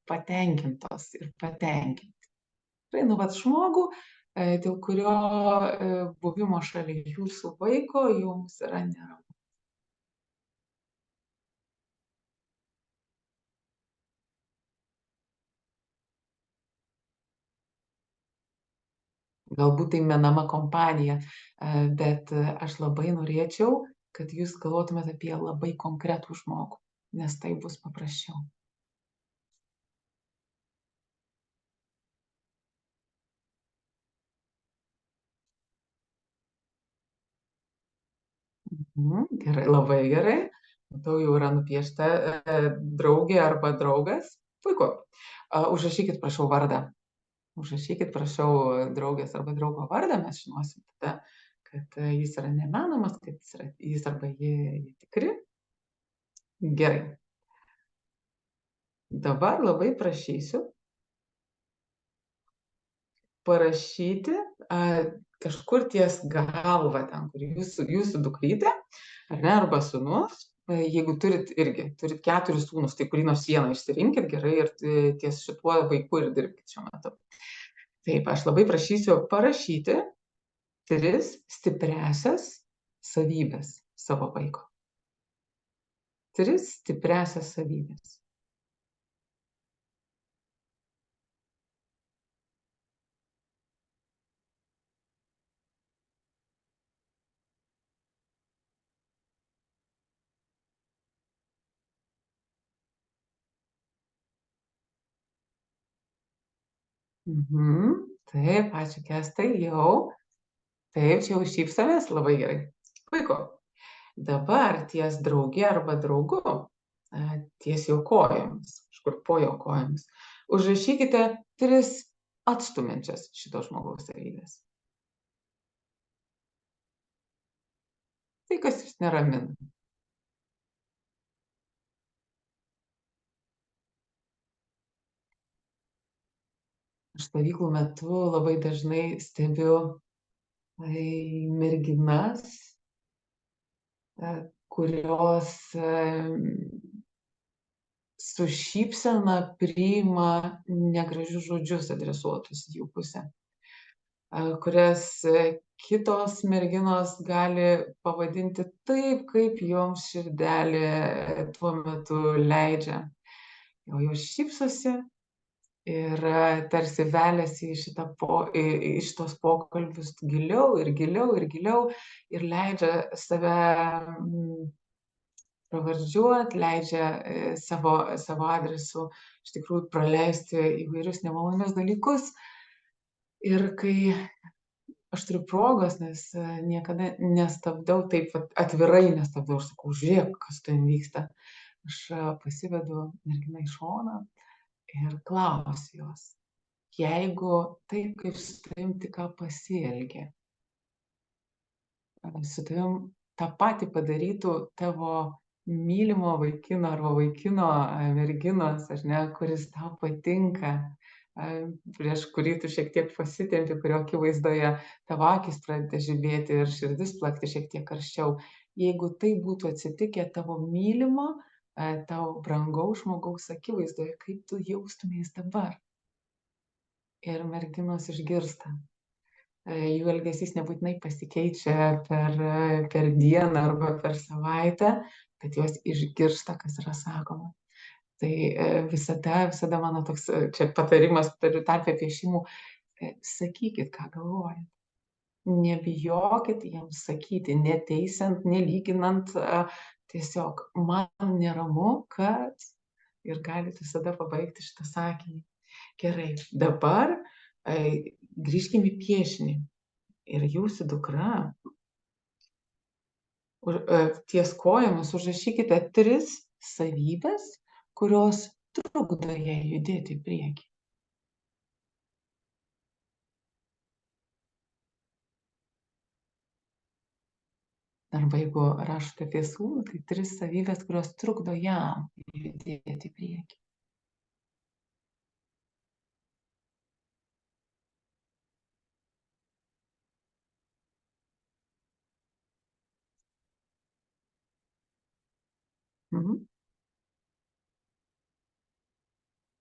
patenkintos ir patenkinti. Tai vat žmogų, dėl kurio buvimo šalia jūsų vaiko jums yra neramu. Galbūt tai menama kompanija, bet aš labai norėčiau, kad jūs galvotumėte apie labai konkretų žmogų, nes tai bus paprasčiau. Gerai, labai gerai. Matau, jau yra nupiešta draugė arba draugas. Puiku. Užrašykit, prašau, vardą. Užrašykit, prašau, draugės arba draugo vardą. Mes žinosim tada, kad jis yra nemenamas, kad jis arba ji tikri. Gerai. Dabar labai prašysiu parašyti kažkur ties galva ten, kur jūsų dukrytė, ar ne, arba sūnus. Jeigu turit 4 sūnus, tai kurį nors vieną išsirinkit gerai ir ties šituo vaiku ir dirbkit šiuo metu. Taip, aš labai prašysiu parašyti 3 stipriasias savybės savo vaiko. 3 stipriasias savybės. Taip, ačiū Kęstai, jau. Taip, čia jau šypsomės, labai gerai. Puiku. Dabar ties draugė arba draugu, ties jo kojomis, kažkur po jo kojomis, užrašykite 3 atstumiančias šito žmogaus savybės. Tai, kas jūs neramina. Aš stovyklų metu labai dažnai stebiu merginas, kurios su šypsena priima negražius žodžius adresuotus į jų pusę, kurias kitos merginos gali pavadinti taip, kaip joms širdelė tuo metu leidžia. O jos šypsosi ir tarsi veliasi į šitos pokalbius giliau ir giliau ir giliau ir leidžia save pravardžiuoti, leidžia savo adresu iš tikrųjų praleisti įvairius nemalonius dalykus. Ir kai aš turiu progos, nes niekada nestabdau taip atvirai, nestabdau, aš sakau, žiūrėk, kas ten vyksta. Aš pasivedu merginą į šoną ir klausiu jos, jeigu taip, kaip su tavim tik ką pasielgė, su tavim tą patį padarytų tavo mylimo vaikino arba vaikino merginos, ar ne, kuris tau patinka, prieš kurį tu šiek tiek pasitempi, kurio akivaizdoje tavo akys pradeda žibėti ir širdis plakti šiek tiek karščiau. Jeigu tai būtų atsitikę tavo mylimo, tavo brangaus žmogaus akivaizdoje, kaip tu jaustumės dabar. Ir merginos išgirsta. Jų elgesys nebūtinai pasikeičia per dieną arba per savaitę, bet jos išgirsta, kas yra sakoma. Tai visada mano toks, čia patarimas tarp piešimų, sakykit, ką galvojat. Nebijokit jiems sakyti, neteisiant, nelyginant, tiesiog man neramu, kad ir galite visada pabaigti šitą sakinį. Gerai, dabar grįžkime į piešinį. Ir jūsų dukra ties kojomis užrašykite 3 savybės, kurios trukdo jai judėti į priekį. Arba jeigu rašote apie sūnų, tai 3 savybės, kurios trukdo jam judėti į priekį.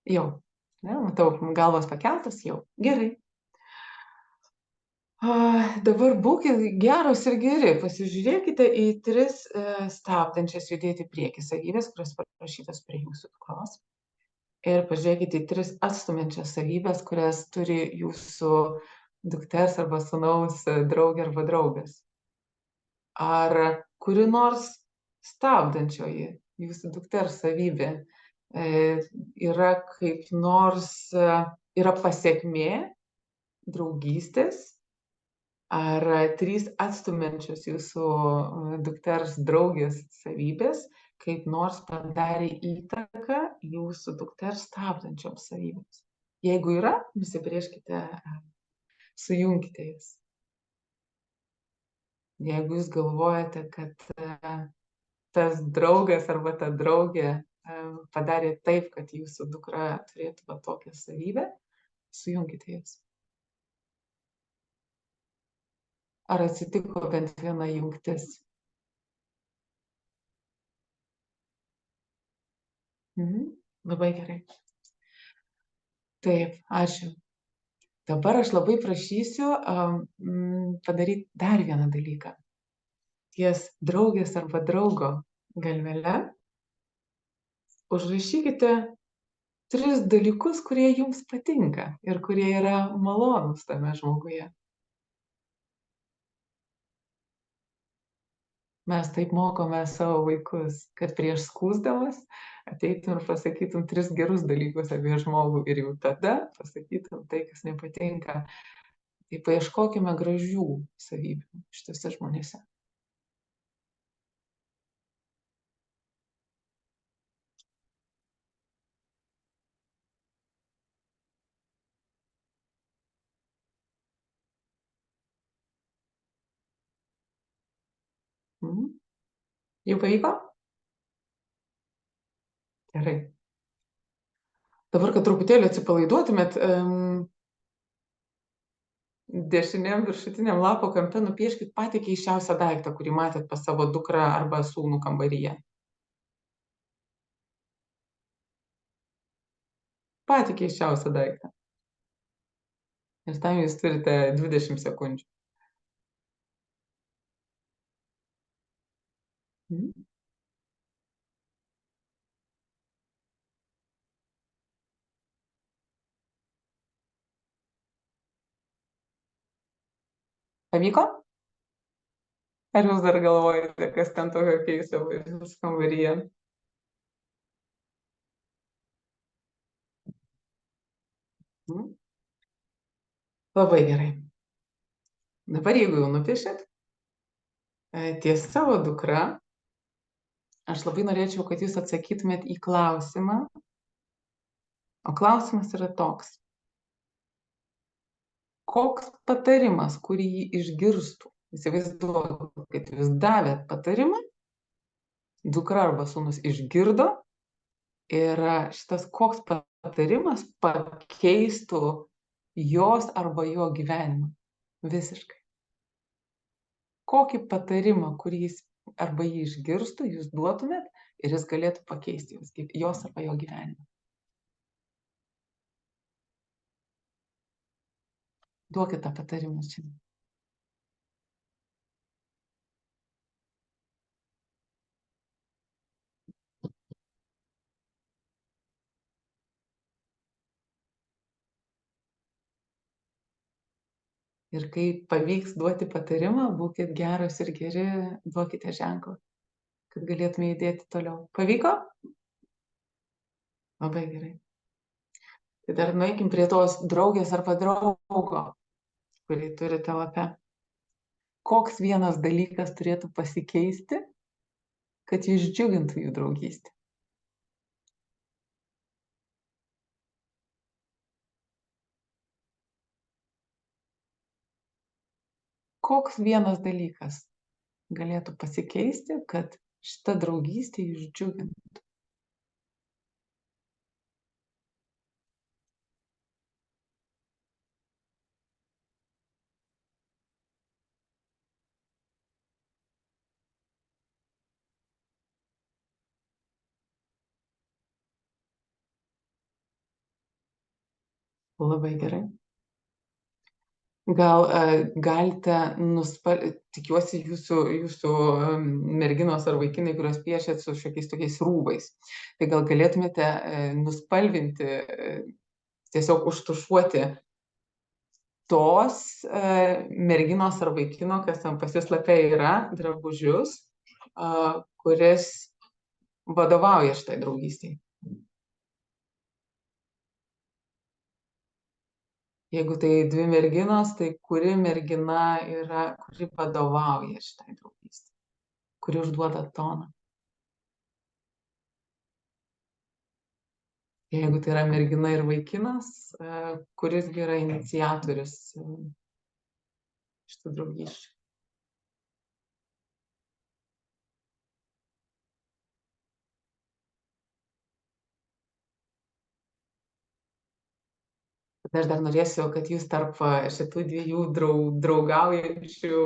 Jau, matau, galvos pakeltas, jau, gerai. Dabar būkit geros ir geri, pasižiūrėkite į 3 stabdančias judėti į priekį savybės, kurios parašytos prie jūsų dukros. Ir pažiūrėkite į 3 atstumiančias savybės, kurias turi jūsų dukters arba sūnaus draugė arba draugas. Ar kuri nors stabdančioji jūsų dukters savybė yra kaip nors, yra pasekmė draugystės, ar 3 atstumiančios jūsų dukters draugės savybės kaip nors padarė įtaką jūsų dukters stabdančioms savybėms. Jeigu yra, nusibrėžkite, sujunkite jas. Jeigu jūs galvojate, kad tas draugas arba ta draugė padarė taip, kad jūsų dukra turėtų va tokią savybę, sujunkite jas. Ar atsitiko bent viena jungtis? Labai gerai. Taip, ačiū. Dabar aš labai prašysiu padaryti dar vieną dalyką. Ties draugės arba draugo galvele užrašykite 3 dalykus, kurie jums patinka ir kurie yra malonūs tame žmoguje. Mes taip mokome savo vaikus, kad prieš skųsdamas ateitum ir pasakytum 3 gerus dalykus apie žmogų ir jau tada pasakytum tai, kas nepatinka. Tai paieškokime gražių savybių šitose žmonėse. Jau pavyko? Gerai. Dabar, kad truputėlį atsipalaiduotumėt, dešiniam viršutiniam lapo kampe nupieškit patį keisčiausią daiktą, kurį matėt pas savo dukrą arba sūnų kambaryje. Patį keisčiausią daiktą. Ir tam jūs turite 20 sekundžių. Pavyko? Ar jūs dar galvojate, kas ten tokio keisto jūsų kambaryje? Labai gerai. Dabar, jeigu jau nupiešėt, ties savo dukra, aš labai norėčiau, kad jūs atsakytumėt į klausimą. O klausimas yra toks. Koks patarimas, kurį jį išgirstų? Įsivaizduoju, kad jūs davėt patarimą, dukra arba sūnus išgirdo ir šitas koks patarimas pakeistų jos arba jo gyvenimą visiškai. Kokį patarimą, kurį jis arba jį išgirstų, jūs duotumėt ir jis galėtų pakeisti jos arba jo gyvenimą. Duokit tą patarimą čia. Ir kai pavyks duoti patarimą, būkit geros ir geri, duokite ženklą, kad galėtume judėti toliau. Pavyko? Labai gerai. Tai dar nueikim prie tos draugės arba draugo, kurį turite lape. Koks vienas dalykas turėtų pasikeisti, kad jis džiugintų jų draugystę? Koks vienas dalykas galėtų pasikeisti, kad šita draugystė jus džiugintų? Labai gerai. Gal galite tikiuosi jūsų merginos ar vaikinai, kurios piešėt su šiokiais tokiais rūbais. Tai gal galėtumėte nuspalvinti, tiesiog užtušuoti tos merginos ar vaikino, kas ten pas jūs lape yra, drabužius, kuris vadovauja šitai draugystiai. Jeigu tai 2 merginos, tai kuri mergina yra, kuri vadovauja šitai draugystei, kuri užduoda toną? Jeigu tai yra mergina ir vaikinas, kuris yra iniciatorius šitų draugysčių. Aš dar norėsiu, kad jūs tarp šitų dviejų draugaujančių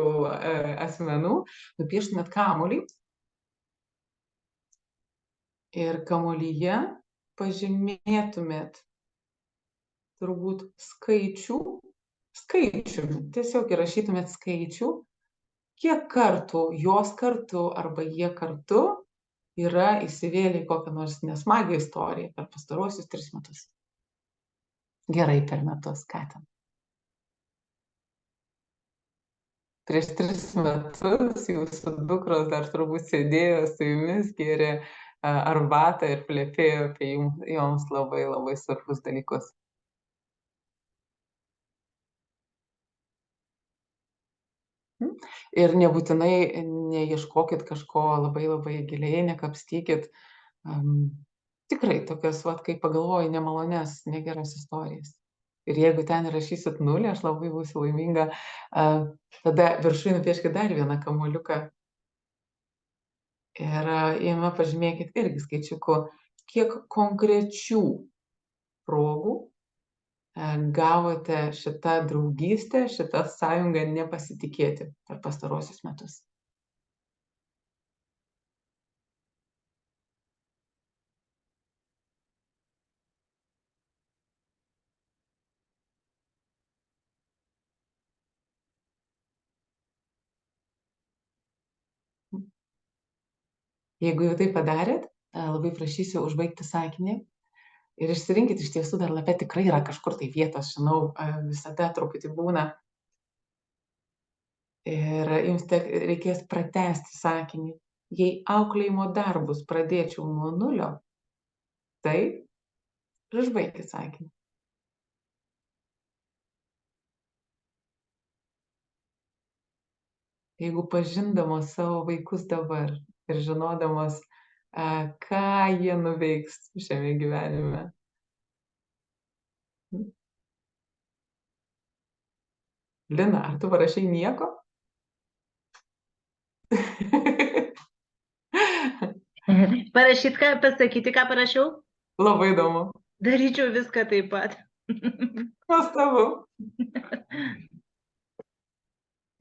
asmenų nupieštumėt kamuolį ir kamuolyje pažymėtumėt turbūt skaičiumi, tiesiog įrašytumėt skaičių, kiek kartų jos kartu arba jie kartu yra įsivėlę į kokią nors nesmagią istoriją per pastaruosius 3 metus. Gerai per metus, ką ten. Prieš 3 metus jūsų dukros dar turbūt sėdėjo su jumis, gėrė arbatą ir plepėjo apie joms labai labai svarbus dalykus. Ir nebūtinai neieškokit kažko labai labai giliai, nekapstykit. Tikrai tokias, kai pagalvoji, nemalonės, negeras istorijas. Ir jeigu ten įrašysit 0, aš labai būsiu laiminga, tada viršui nupieškit dar vieną kamuoliuką. Ir jame pažymėkit irgi skaičiuku, kiek konkrečių progų gavote šitą draugystę, šitą sąjungą nepasitikėti per pastaruosius metus. Jeigu jau tai padarėt, labai prašysiu užbaigti sakinį ir išsirinkit, iš tiesų dar lape tikrai yra kažkur tai vietos, žinau, visada truputį būna. Ir jums reikės pratęsti sakinį. Jei auklėjimo darbus pradėčiau nuo 0, tai ir užbaigti sakinį. Jeigu pažindamos savo vaikus dabar ir žinodamos, ką jie nuveiks šiame gyvenime. Lina, ar tu parašai nieko? Parašyt, pasakyti, ką parašiau? Labai įdomu. Daryčiau viską taip pat. Nuostabu.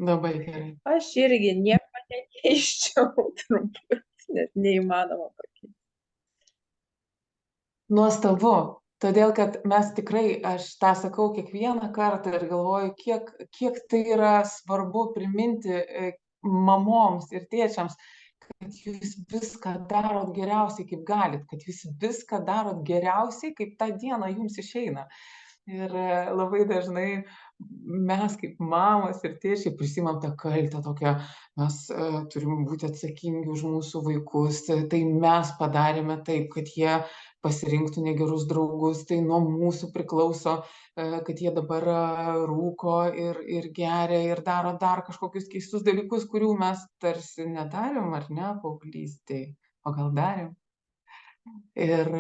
Labai gerai. Aš irgi nieko nekeiščiau, turbūt, nes neįmanoma pakeisti. Nuostabu, todėl kad mes tikrai, aš tą sakau kiekvieną kartą ir galvoju, kiek tai yra svarbu priminti mamoms ir tėčiams, kad jūs viską darot geriausiai, kaip galit, kad jūs viską darot geriausiai, kaip tą dieną jums išeina. Ir labai dažnai mes kaip mamos ir tėčiai prisimam tą kaltę tokią, mes turim būti atsakingi už mūsų vaikus, tai mes padarėme taip, kad jie pasirinktų negerus draugus, tai nuo mūsų priklauso, kad jie dabar rūko ir geria ir daro dar kažkokius keistus dalykus, kurių mes tarsi nedarėm, ar ne, paauglystėj, o gal darėm. Ir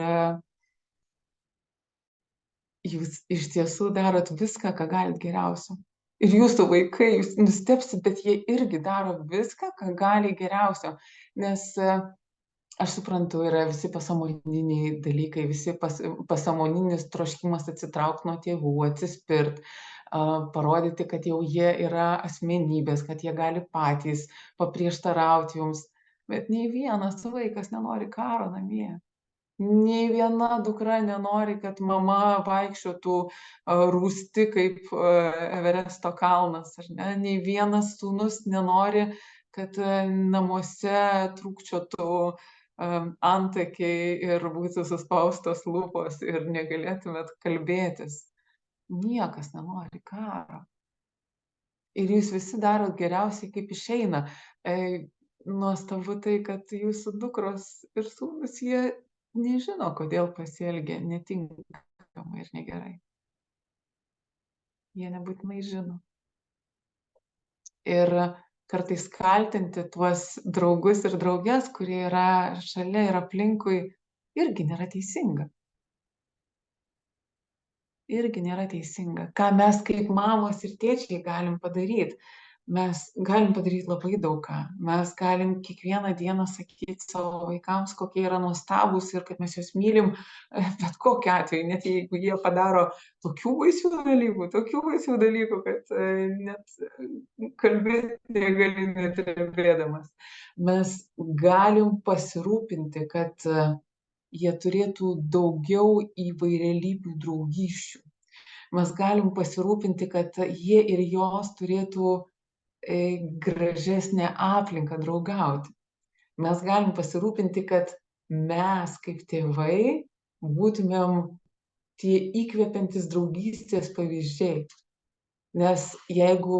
jūs iš tiesų darot viską, ką galit geriausio. Ir jūsų vaikai, jūs nustebsit, bet jie irgi daro viską, ką gali geriausio. Nes aš suprantu, yra visi pasąmoniniai dalykai, visi pasąmoninis troškimas atsitraukti nuo tėvų, atsispirt, parodyti, kad jau jie yra asmenybės, kad jie gali patys paprieštarauti jums. Bet nei vienas vaikas nenori karo namie. Nei viena dukra nenori, kad mama vaikščiotų rūsti kaip Everesto kalnas, ar ne? Nei vienas sūnus nenori, kad namuose trūkčiotų antakiai ir būtų suspaustos lūpos ir negalėtumėt kalbėtis. Niekas nenori karo. Ir jūs visi darot geriausiai, kaip išeina. Nuostabu tai, kad jūsų dukros ir sūnus, jie nežino, kodėl pasielgia netinkamai ir negerai. Jie nebūtinai žino. Ir kartais kaltinti tuos draugus ir drauges, kurie yra šalia ir aplinkui, irgi nėra teisinga. irgi nėra teisinga. Ką mes kaip mamos ir tėčiai galim padaryti? Mes galim padaryti labai daug ką. Mes galim kiekvieną dieną sakyti savo vaikams, kokie yra nuostabūs ir kad mes juos mylim, bet kokiu atveju, net jeigu jie padaro tokių baisių dalykų, kad net kalbėti negali netrebėdamas. Mes galim pasirūpinti, kad jie turėtų daugiau įvairialypių draugysčių. Mes galim pasirūpinti, kad jie ir jos turėtų gražesnę aplinką draugauti. Mes galim pasirūpinti, kad mes kaip tėvai būtumėm tie įkvepiantis draugystės pavyzdžiai. Nes jeigu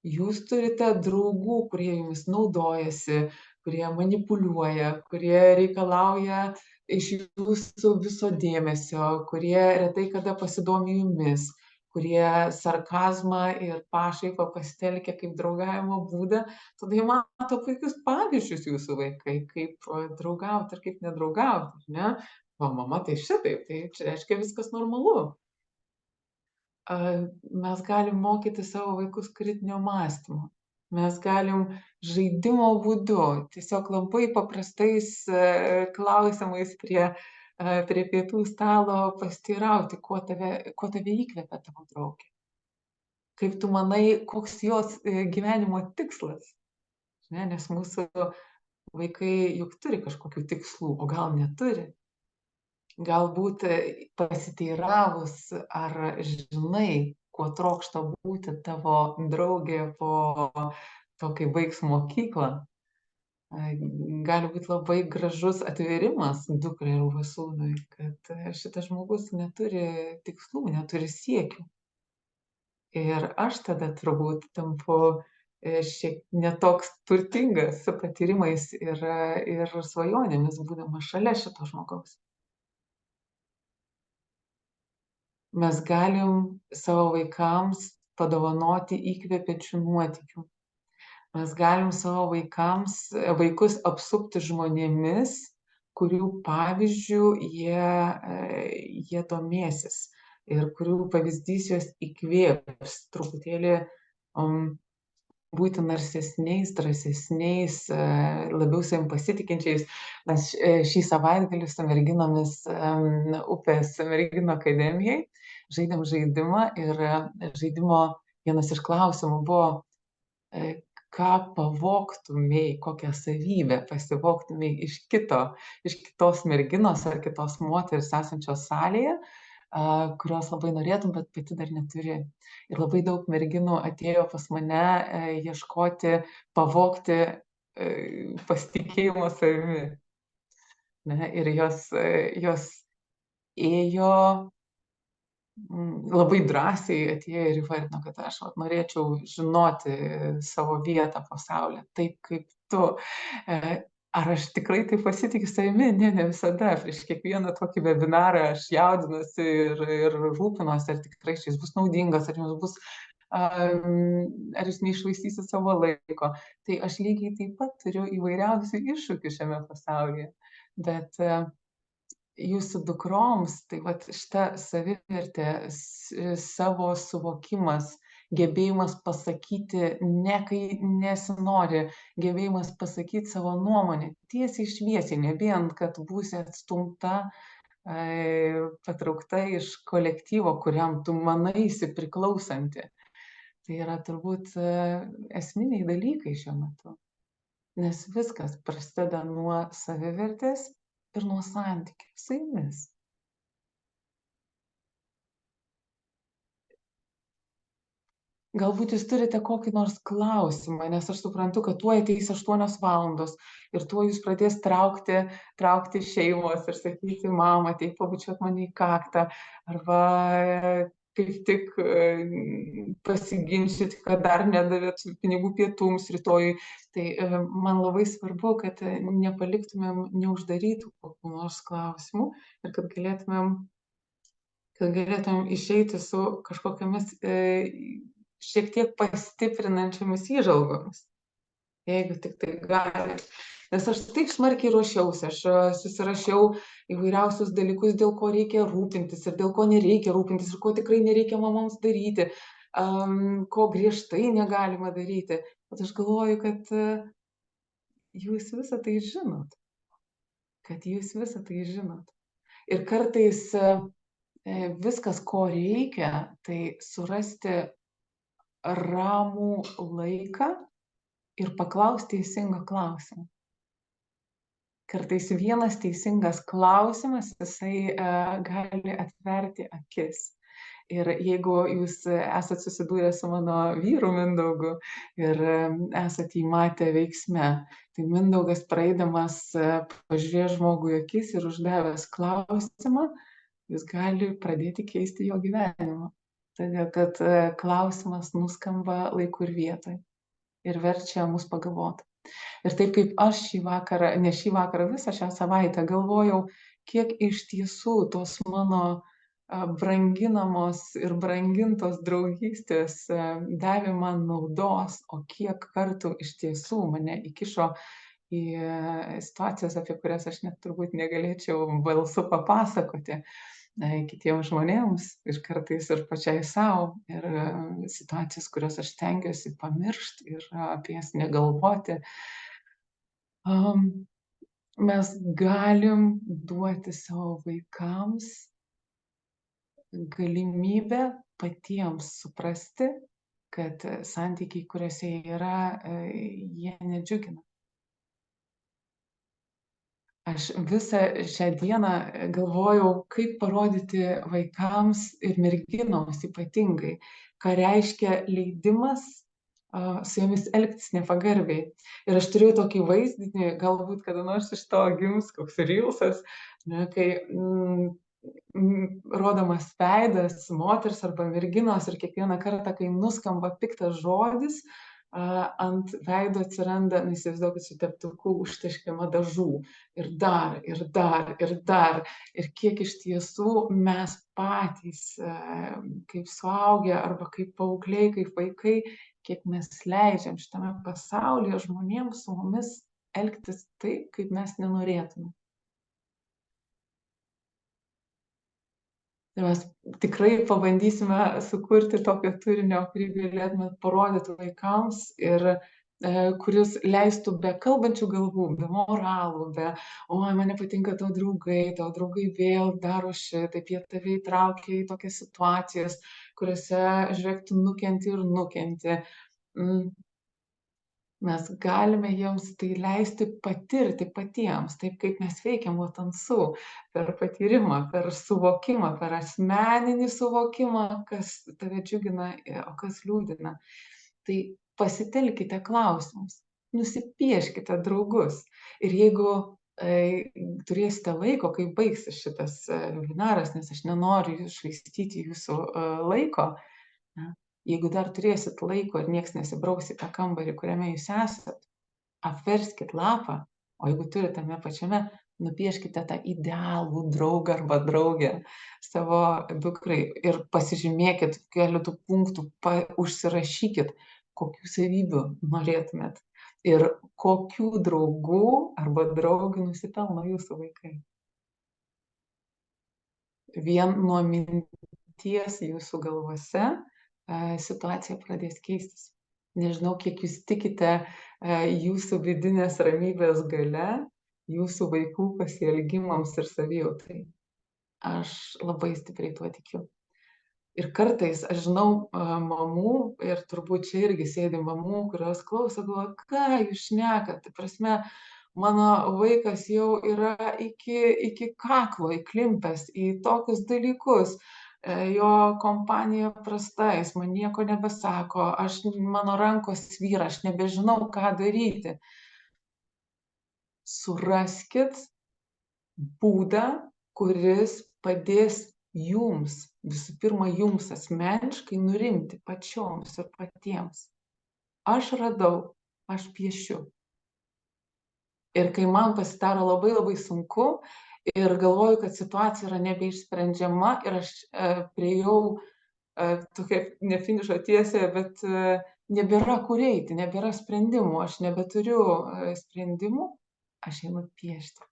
jūs turite draugų, kurie jumis naudojasi, kurie manipuliuoja, kurie reikalauja iš jūsų viso dėmesio, kurie retai kada pasidomi jumis, kurie sarkazmą ir pašaipą pasitelkia kaip draugavimo būdą, tada jie mato puikius pavyzdžius jūsų vaikai, kaip draugauti ir kaip nedraugauti, ne? O mama tai šitaip, tai čia reiškia viskas normalu. Mes galim mokyti savo vaikus kritinio mąstymo. Mes galim žaidimo būdu, tiesiog labai paprastais klausimais prie pietų stalo pasiteirauti, kuo tave įkvepia tavo draugė. Kaip tu manai, koks jos gyvenimo tikslas? Nes mūsų vaikai juk turi kažkokių tikslų, o gal neturi. Galbūt pasiteiravus, ar žinai, kuo trokšta būti tavo draugė po to, kai baigs mokyklą. Gali būti labai gražus atvėrimas dukrai arba sūnui, kad šitas žmogus neturi tikslų, neturi siekių. Ir aš tada turbūt tampu šiek netoks turtingas su patyrimais ir svajonėmis, būdamas šalia šito žmogaus. Mes galim savo vaikams padovanoti įkvepiančių nuotykių. Mes galim savo vaikus apsupti žmonėmis, kurių pavyzdžių jie domėsis ir kurių pavyzdys juos įkvėps truputėlį būti narsesniais, drąsesniais, labiau savim pasitikinčiais. Mes šį savaitgalį su merginomis Upės merginų akademijai žaidėm žaidimą ir žaidimo vienas iš klausimų buvo, ką pavogtumei, kokią savybę pasivogtumei iš kitos merginos ar kitos moters esančios salėje, kurios labai norėtum, bet pati dar neturi. Ir labai daug merginų atėjo pas mane ieškoti, pavogti pasitikėjimo savimi. Ir jos ėjo labai drąsiai atėjo ir įvardino, kad aš norėčiau žinoti savo vietą pasaulyje, taip kaip tu. Ar aš tikrai taip pasitikiu savimi? Ne visada. Prieš kiekvieną tokį webinarą aš jaudinuosi ir rūpinuosi, ar tikrai šis bus naudingas, ar jūs neišvaistysit savo laiko. Tai aš lygiai taip pat turiu įvairiausių iššūkių šiame pasaulyje. Bet jūsų dukroms, tai vat šita savivertė, savo suvokimas, gebėjimas pasakyti ne kai nesinori, gebėjimas pasakyti savo nuomonę tiesiai šviesiai, nebijant, kad būsi atstumta, patraukta iš kolektyvo, kuriam tu manaisi priklausanti. Tai yra turbūt esminiai dalykai šiuo metu. Nes viskas prasideda nuo savivertės ir nuo santykių su jumis. Galbūt jūs turite kokį nors klausimą, nes aš suprantu, kad tuoj ateis 8 valandos ir tuoj jūs pradės traukti šeimos ir sakyti, mama, ateik pabučiuot mane į kaktą, arba kaip tik pasiginčyti, kad dar nedavėt pinigų pietums rytoj. Tai man labai svarbu, kad nepaliktumėm neuždarytų kokių nors klausimų ir kad galėtumėm išeiti su kažkokiamis šiek tiek pastiprinančiomis įžvalgomis. Jeigu tik tai gali. Nes aš taip smarkiai ruošiausi, aš susirašiau įvairiausius dalykus, dėl ko reikia rūpintis ir dėl ko nereikia rūpintis ir ko tikrai nereikia mamoms daryti, ko griežtai negalima daryti. Bet aš galvoju, kad jūs visą tai žinot. Ir kartais viskas, ko reikia, tai surasti ramų laiką ir paklausti teisingą klausimą. Kartais vienas teisingas klausimas, jisai gali atverti akis. Ir jeigu jūs esat susidūrę su mano vyru Mindaugu ir esat jį matę veiksme, tai Mindaugas praeidamas pažiūrės žmogui į akis ir uždavęs klausimą, jis gali pradėti keisti jo gyvenimą. Todėl, kad klausimas nuskamba laiku ir vietoj ir verčia mus pagalvoti. Ir taip kaip aš šį vakarą, visą šią savaitę galvojau, kiek iš tiesų tos mano branginamos ir brangintos draugystės davė man naudos, o kiek kartų iš tiesų mane įkišo į situacijas, apie kurias aš net turbūt negalėčiau balsu papasakoti kitiems žmonėms ir kartais ir pačiai savo, ir situacijas, kurias aš stengiuosi pamiršti ir apie jas negalvoti. Mes galim duoti savo vaikams galimybę patiems suprasti, kad santykiai, kuriuose jie yra, jie nedžiugina. Aš visą šią dieną galvojau, kaip parodyti vaikams ir merginoms ypatingai, ką reiškia leidimas su jomis elgtis nepagarbiai. Ir aš turėjau tokį vaizdinį, galbūt kada nors iš to gims koks rylsas, kai rodomas veidas moters arba merginos ir kiekvieną kartą, kai nuskamba piktas žodis, ant veido atsiranda, įsivaizduokit, su teptuku užteškiama dažų. Ir dar, ir dar, ir dar. Ir kiek iš tiesų mes patys, kaip suaugę arba kaip paaugliai, kaip vaikai, kiek mes leidžiam šitame pasaulyje žmonėms su mumis elgtis taip, kaip mes nenorėtume. Ir mes tikrai pabandysime sukurti tokio turinio, kurį galėtume parodyti vaikams ir kuris leistų be kalbančių galvų, be moralų, oi, man nepatinka tavo draugai vėl daro šitaip, jie tave įtraukia į tokias situacijas, kuriuose, žiūrėk, tu nukenti ir nukenti. Mes galime jiems tai leisti patirti patiems, taip kaip mes veikiam Otansu, per patyrimą, per suvokimą, per asmeninį suvokimą, kas tave džiugina, o kas liūdina. Tai pasitelkite klausimus, nusipieškite draugus. Ir jeigu turėsite laiko, kai baigsis šitas webinaras, nes aš nenoriu švaistyti jūsų laiko, jeigu dar turėsit laiko ir nieks nesibrauks į tą kambarį, kuriame jūs esat, apverskit lapą, o jeigu turite tame pačiame, nupieškite tą idealų draugą arba draugę savo dukrai ir pasižymėkit keletų punktų, užsirašykit, kokių savybių norėtumėt ir kokių draugų arba draugių nusipelno jūsų vaikai. Vien nuo minties jūsų galvose situacija pradės keistis. Nežinau, kiek jūs tikite jūsų vidinės ramybės gale, jūsų vaikų pasielgimams ir savijautai. Aš labai stipriai tuo tikiu. Ir kartais, aš žinau mamų, ir turbūt čia irgi sėdi mamų, kurios klauso, galvoja, ką jūs šnekat. Tai prasme, mano vaikas jau yra iki kaklo įklimpęs į tokius dalykus. Jo kompanija prasta, jis man nieko nebesako, mano rankos svyra, aš nebežinau, ką daryti. Suraskit būdą, kuris padės jums, visų pirma, jums asmeniškai nurimti pačioms ir patiems. Aš radau, aš piešiu. Ir kai man pasidaro labai labai sunku, ir galvoju, kad situacija yra nebeišsprendžiama ir aš priėjau tokia ne finišo tiesėje, bet nebėra kur eiti, nebėra sprendimų, aš nebeturiu sprendimų, aš einu piešti.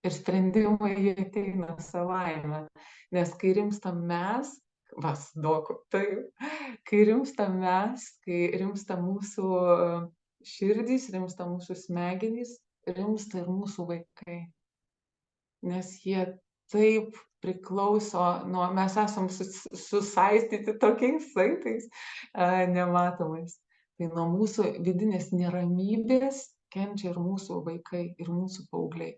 Ir sprendimai jie ateina savaime, nes kai rimstam mes, sudoku, kai rimstam mes, kai rimsta mūsų širdys, rimsta mūsų smegenys, rimsta ir mūsų vaikai. Nes jie taip priklauso mes esam susaistyti tokiais saitais nematomais. Tai nuo mūsų vidinės neramybės kenčia ir mūsų vaikai, ir mūsų paaugliai.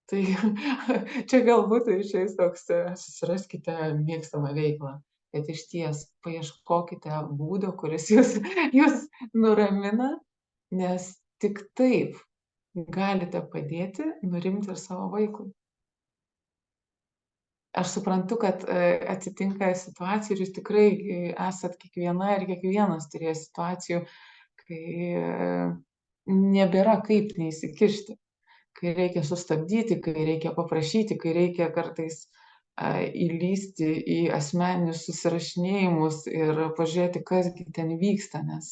Tai čia galbūt išeis toks, susiraskite mėgstamą veiklą, kad išties paieškokite būdo, kuris jūs nuramina, nes tik taip galite padėti nurimti ir savo vaikui. Aš suprantu, kad atsitinka situacijų ir jūs tikrai esat kiekviena ir kiekvienas turėjo situacijų, kai nebėra kaip neįsikišti, kai reikia sustabdyti, kai reikia paprašyti, kai reikia kartais įlysti į asmeninius susirašinėjimus ir pažiūrėti, kasgi ten vyksta, nes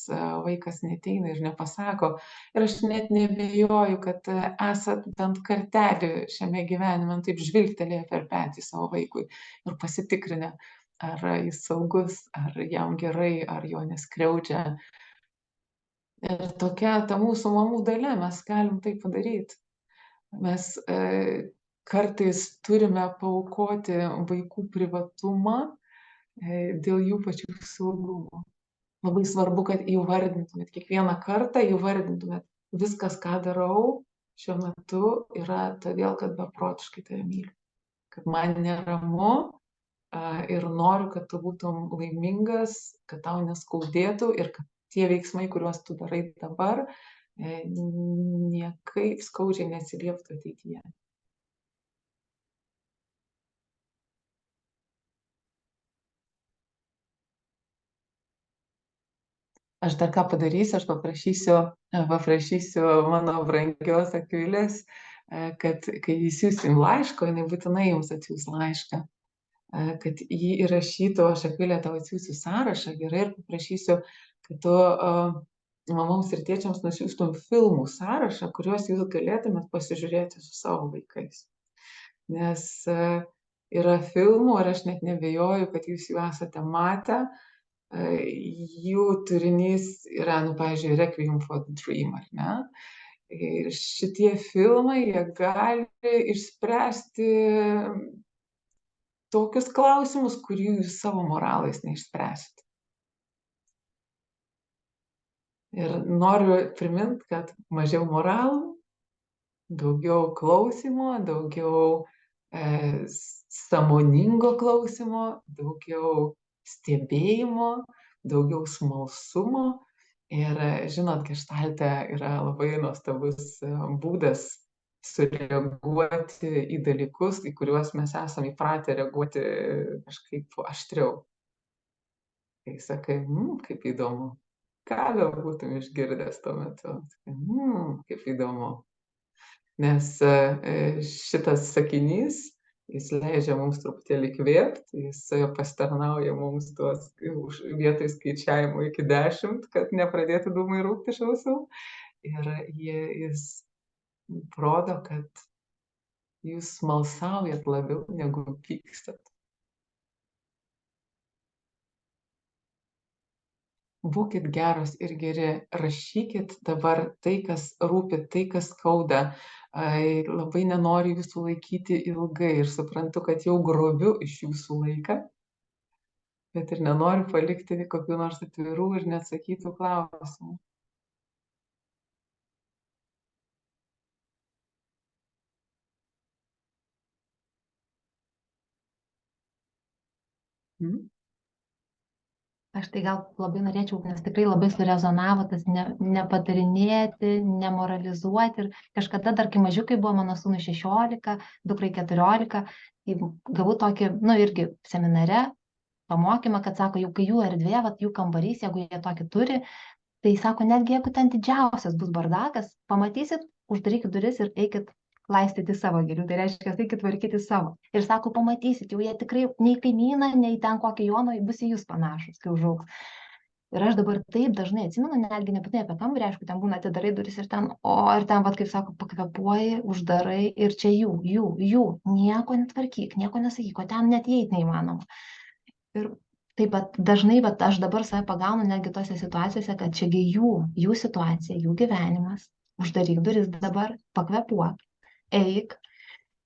vaikas neateina ir nepasako. Ir aš net neabejoju, kad esat bent kartelį šiame gyvenime taip žvilgtelėję per petį savo vaikui ir pasitikrinę, ar jis saugus, ar jam gerai, ar jo neskriaudžia. Ir tokia ta mūsų mamų dalia, mes galim tai padaryti. Mes kartais turime paaukoti vaikų privatumą dėl jų pačių saugumo. Labai svarbu, kad įvardintumėt, kiekvieną kartą įvardintumėt, viskas, ką darau šiuo metu, yra todėl, kad beprotiškai tave myliu. Kad man neramu ir noriu, kad tu būtum laimingas, kad tau neskaudėtų ir kad tie veiksmai, kuriuos tu darai dabar, niekaip skaudžiai neatsilieptų ateityje. Aš dar ką padarysiu, aš paprašysiu mano brangios Akvilės, kad kai įsiųsim laiško, jinai būtinai jums atsiųs laišką, kad jį įrašytų, aš Akvilė tau atsiųsiu sąrašą, gerai, ir paprašysiu, kad tu mamoms ir tėčiams nusiųstum filmų sąrašą, kuriuos jūs galėtumėt pasižiūrėti su savo vaikais. Nes yra filmų, ir aš net nebejoju, kad jūs jų esate matę, jų turinys yra, pavyzdžiui, Requiem for the Dream, ar ne? Ir šitie filmai, jie gali išspręsti tokius klausimus, kurių jūs savo moralais neišspręsite. Ir noriu priminti, kad mažiau moralų, daugiau klausimo, daugiau sąmoningo klausimo, daugiau stebėjimo, daugiau smalsumo. Ir žinot, geštalte yra labai nuostabus būdas sureaguoti į dalykus, į kuriuos mes esame įpratę reaguoti kažkaip aštriau. Kai sakai, kaip įdomu, ką gal būtum išgirdęs tuo metu. Kaip įdomu. Nes šitas sakinys, jis leidžia mums truputėlį įkvėpti, jis pasitarnauja mums tuos vietoj skaičiavimo iki 10, kad nepradėtų dūmai rūkti iš ausų. Ir jis rodo, kad jūs smalsaujat labiau negu pykstat. Būkit geros ir geri, rašykit dabar tai, kas rūpi, tai, kas skauda. Labai nenoriu jūsų laikyti ilgai ir suprantu, kad jau grobiu iš jūsų laiką, bet ir nenoriu palikti kokių nors atvirų ir neatsakytų klausimų. Aš tai gal labai norėčiau, nes tikrai labai surezonavo tas nepatarinėti, nemoralizuoti. Ir kažkada dar, kai mažiukai buvo, mano sūnui 16, dukrai 14, gavau tokį, irgi seminare pamokymą, kad sako, jau kai jų erdvė, jų kambarys, jeigu jie tokį turi, tai sako, netgi jeigu ten didžiausias bus bardakas, pamatysit, uždarykit duris ir eikit laistyti savo gėlių, tai reiškia, eikit tvarkyti savo. Ir sako, pamatysit, jau jie tikrai nei kaimyną, nei ten kokį Joną bus į jūs panašus, kai užaugs. Ir aš dabar taip dažnai atsimenu, netgi nebūtinai apie kambarį, aišku, ten būna atidarai duris ir ten, ir ten, vat, kaip sako, pakvepuoji, uždarai ir čia jų, nieko netvarkyk, nieko nesakyk, o ten net įeit neįmanoma. Ir taip pat dažnai, vat, aš dabar save pagaunu netgi tose situacijose, kad čiagi jų situacija, jų gyvenimas, uždaryk duris dabar, pakvepuok, eik.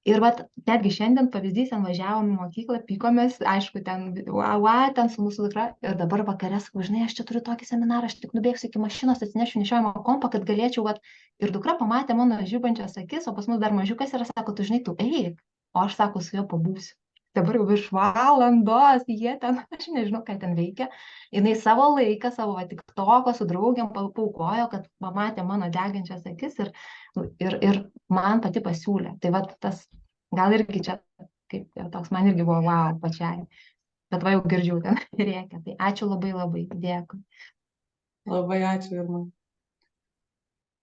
Ir vat, netgi šiandien pavyzdys, ten važiavom į mokyklą, pykomės, aišku, ten ten su mūsų dukra, ir dabar vakare sakau, žinai, aš čia turiu tokį seminarą, aš tik nubėgsiu iki mašinos, atsinešiu nešiojamą kompą, kad galėčiau, vat, ir dukra pamatė mano žibančias akis, o pas mus dar mažiukas yra, sako, tu žinai, tu eik, o aš, sako, su juo pabūsiu. Dabar jau virš valandos, jie ten, aš nežinau, ką ten veikia, jinai savo laiką, savo tik toko su draugiam paukojo, kad pamatė mano degančias akis ir man pati pasiūlė. Tai vat tas, gal irgi čia, kaip toks, man irgi buvo wow pačiai, bet va jau girdžiu ten rėkia. Tai ačiū labai labai, dėkui. Labai ačiū, Irma.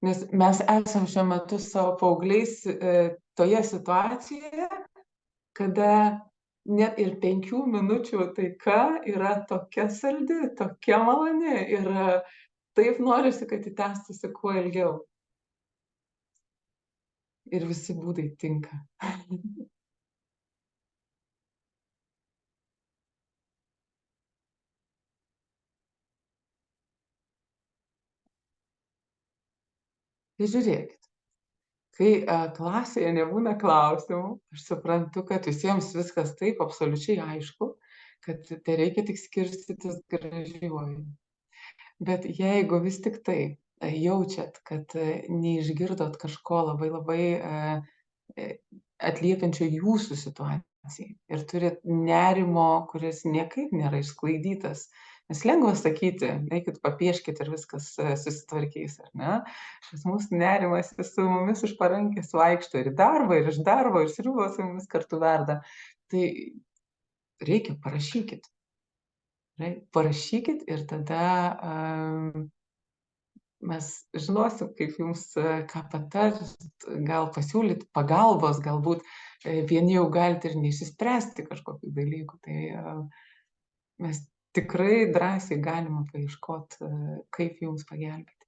Nes mes esam šiuo metu savo paaugliais toje situacijoje, kada net ir 5 minučių taika yra tokia saldi, tokia maloni ir taip norisi, kad įtęstųsi kuo ilgiau. Ir visi būdai tinka. Tai žiūrėkit, kai klasėje nebūna klausimų, aš suprantu, kad visiems viskas taip absoliučiai aišku, kad tai reikia tik skirstytis gražiuoju. Bet jeigu vis tik tai jaučiat, kad neišgirdot kažko labai labai atliepiančio jūsų situacijai ir turit nerimo, kuris niekaip nėra išsklaidytas, nes lengva sakyti, eikit papieškit ir viskas susitvarkys, ar ne? Šis mūsų nerimas su mumis už parankės vaikšto ir į darbą, ir iš darbo, ir sriubos su mumis kartu verda. Tai reikia, parašykit. Parašykit ir tada mes žinosim, kaip jums ką patart, gal pasiūlyt pagalbos, galbūt vieni jau galite ir neišspręsti kažkokių dalykų. Tai mes tikrai drąsiai galima paieškoti, kaip jums pagelbėti,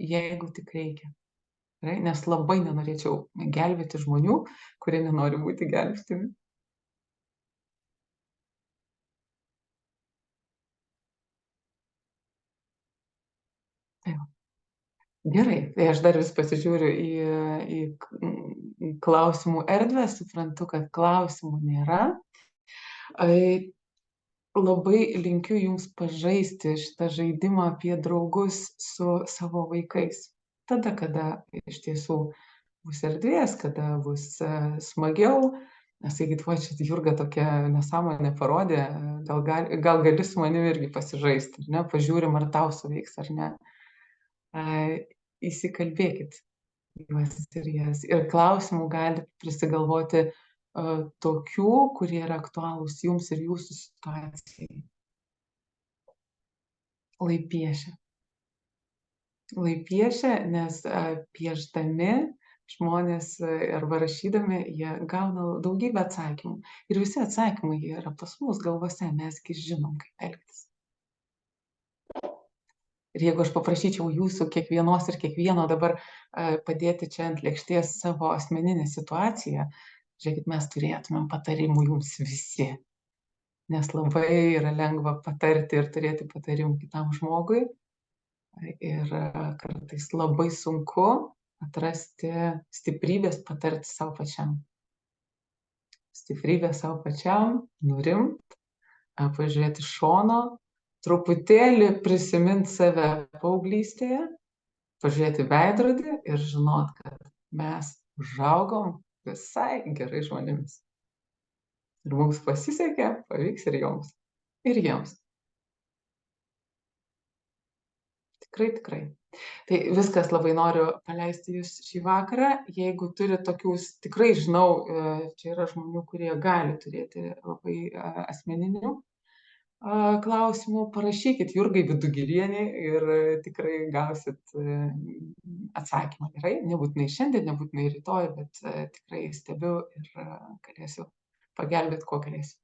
jeigu tik reikia. Nes labai nenorėčiau gelbėti žmonių, kurie nenori būti gelbėtimi. Gerai, tai aš dar vis pasižiūriu į klausimų erdvę, suprantu, kad klausimų nėra. Labai linkiu jums pažaisti šitą žaidimą apie draugus su savo vaikais. Tada, kada iš tiesų bus erdvės, kada bus smagiau. Sakykit, va, čia Jurga tokia nesąmonė parodė, gal gali su manimi irgi pasižaisti, ar ne? Pažiūrim, ar tau suveiks, ar ne. Įsikalbėkit juos ir jas. Ir klausimų galite prisigalvoti tokių, kurie yra aktualūs jums ir jūsų situacijai. Lai piešia, nes piešdami žmonės arba rašydami, jie gauna daugybę atsakymų. Ir visi atsakymai yra pas mus galvose, mesgi žinom, kaip elgtis. Ir jeigu aš paprašyčiau jūsų kiekvienos ir kiekvieno dabar padėti čia ant lėkštės savo asmeninę situaciją, žiūrėkit, mes turėtumėm patarimų jums visi. Nes labai yra lengva patarti ir turėti patarimų kitam žmogui. Ir kartais labai sunku atrasti stiprybės patarti savo pačiam. Stiprybė savo pačiam, nurimt, pažiūrėti iš šono, truputėlį prisimint save paauglystėje, pažiūrėti veidrodį ir žinot, kad mes užaugom visai gerai žmonėmis. Ir mums pasisekė, pavyks ir joms. Ir jiems. Tikrai. Tai viskas, labai noriu paleisti jūs šį vakarą. Jeigu turite tokius, tikrai žinau, čia yra žmonių, kurie gali turėti labai asmeninių klausimų, parašykit Jurgai Vidugirienei ir tikrai gausit atsakymą. Gerai, nebūtinai šiandien, nebūtinai rytoj, bet tikrai stebiu ir galėsiu pagelbėti, ko galėsiu.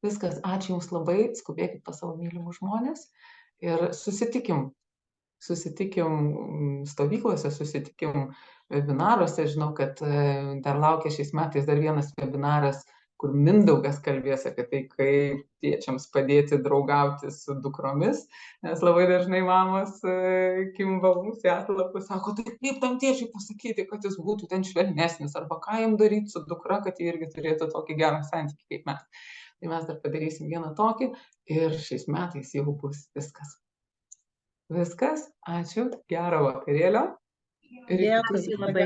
Viskas, ačiū jums labai, skubėkit pas savo mylimus žmonės ir susitikim stovyklose, susitikim webinaruose. Žinau, kad dar laukia šiais metais dar vienas webinaras, kur Mindaugas kalbės apie tai, kaip tėčiams padėti draugauti su dukromis, nes labai dažnai mamos kimba mums į atlapus, sako, tai kaip tam tėčiui pasakyti, kad jis būtų ten švelnesnis, arba ką jam daryti su dukra, kad jie irgi turėtų tokį gerą santykį kaip mes. Tai mes dar padarysim vieną tokį ir šiais metais jau bus viskas. Viskas, ačiū, gero vakarėlio. Dėkui. Labai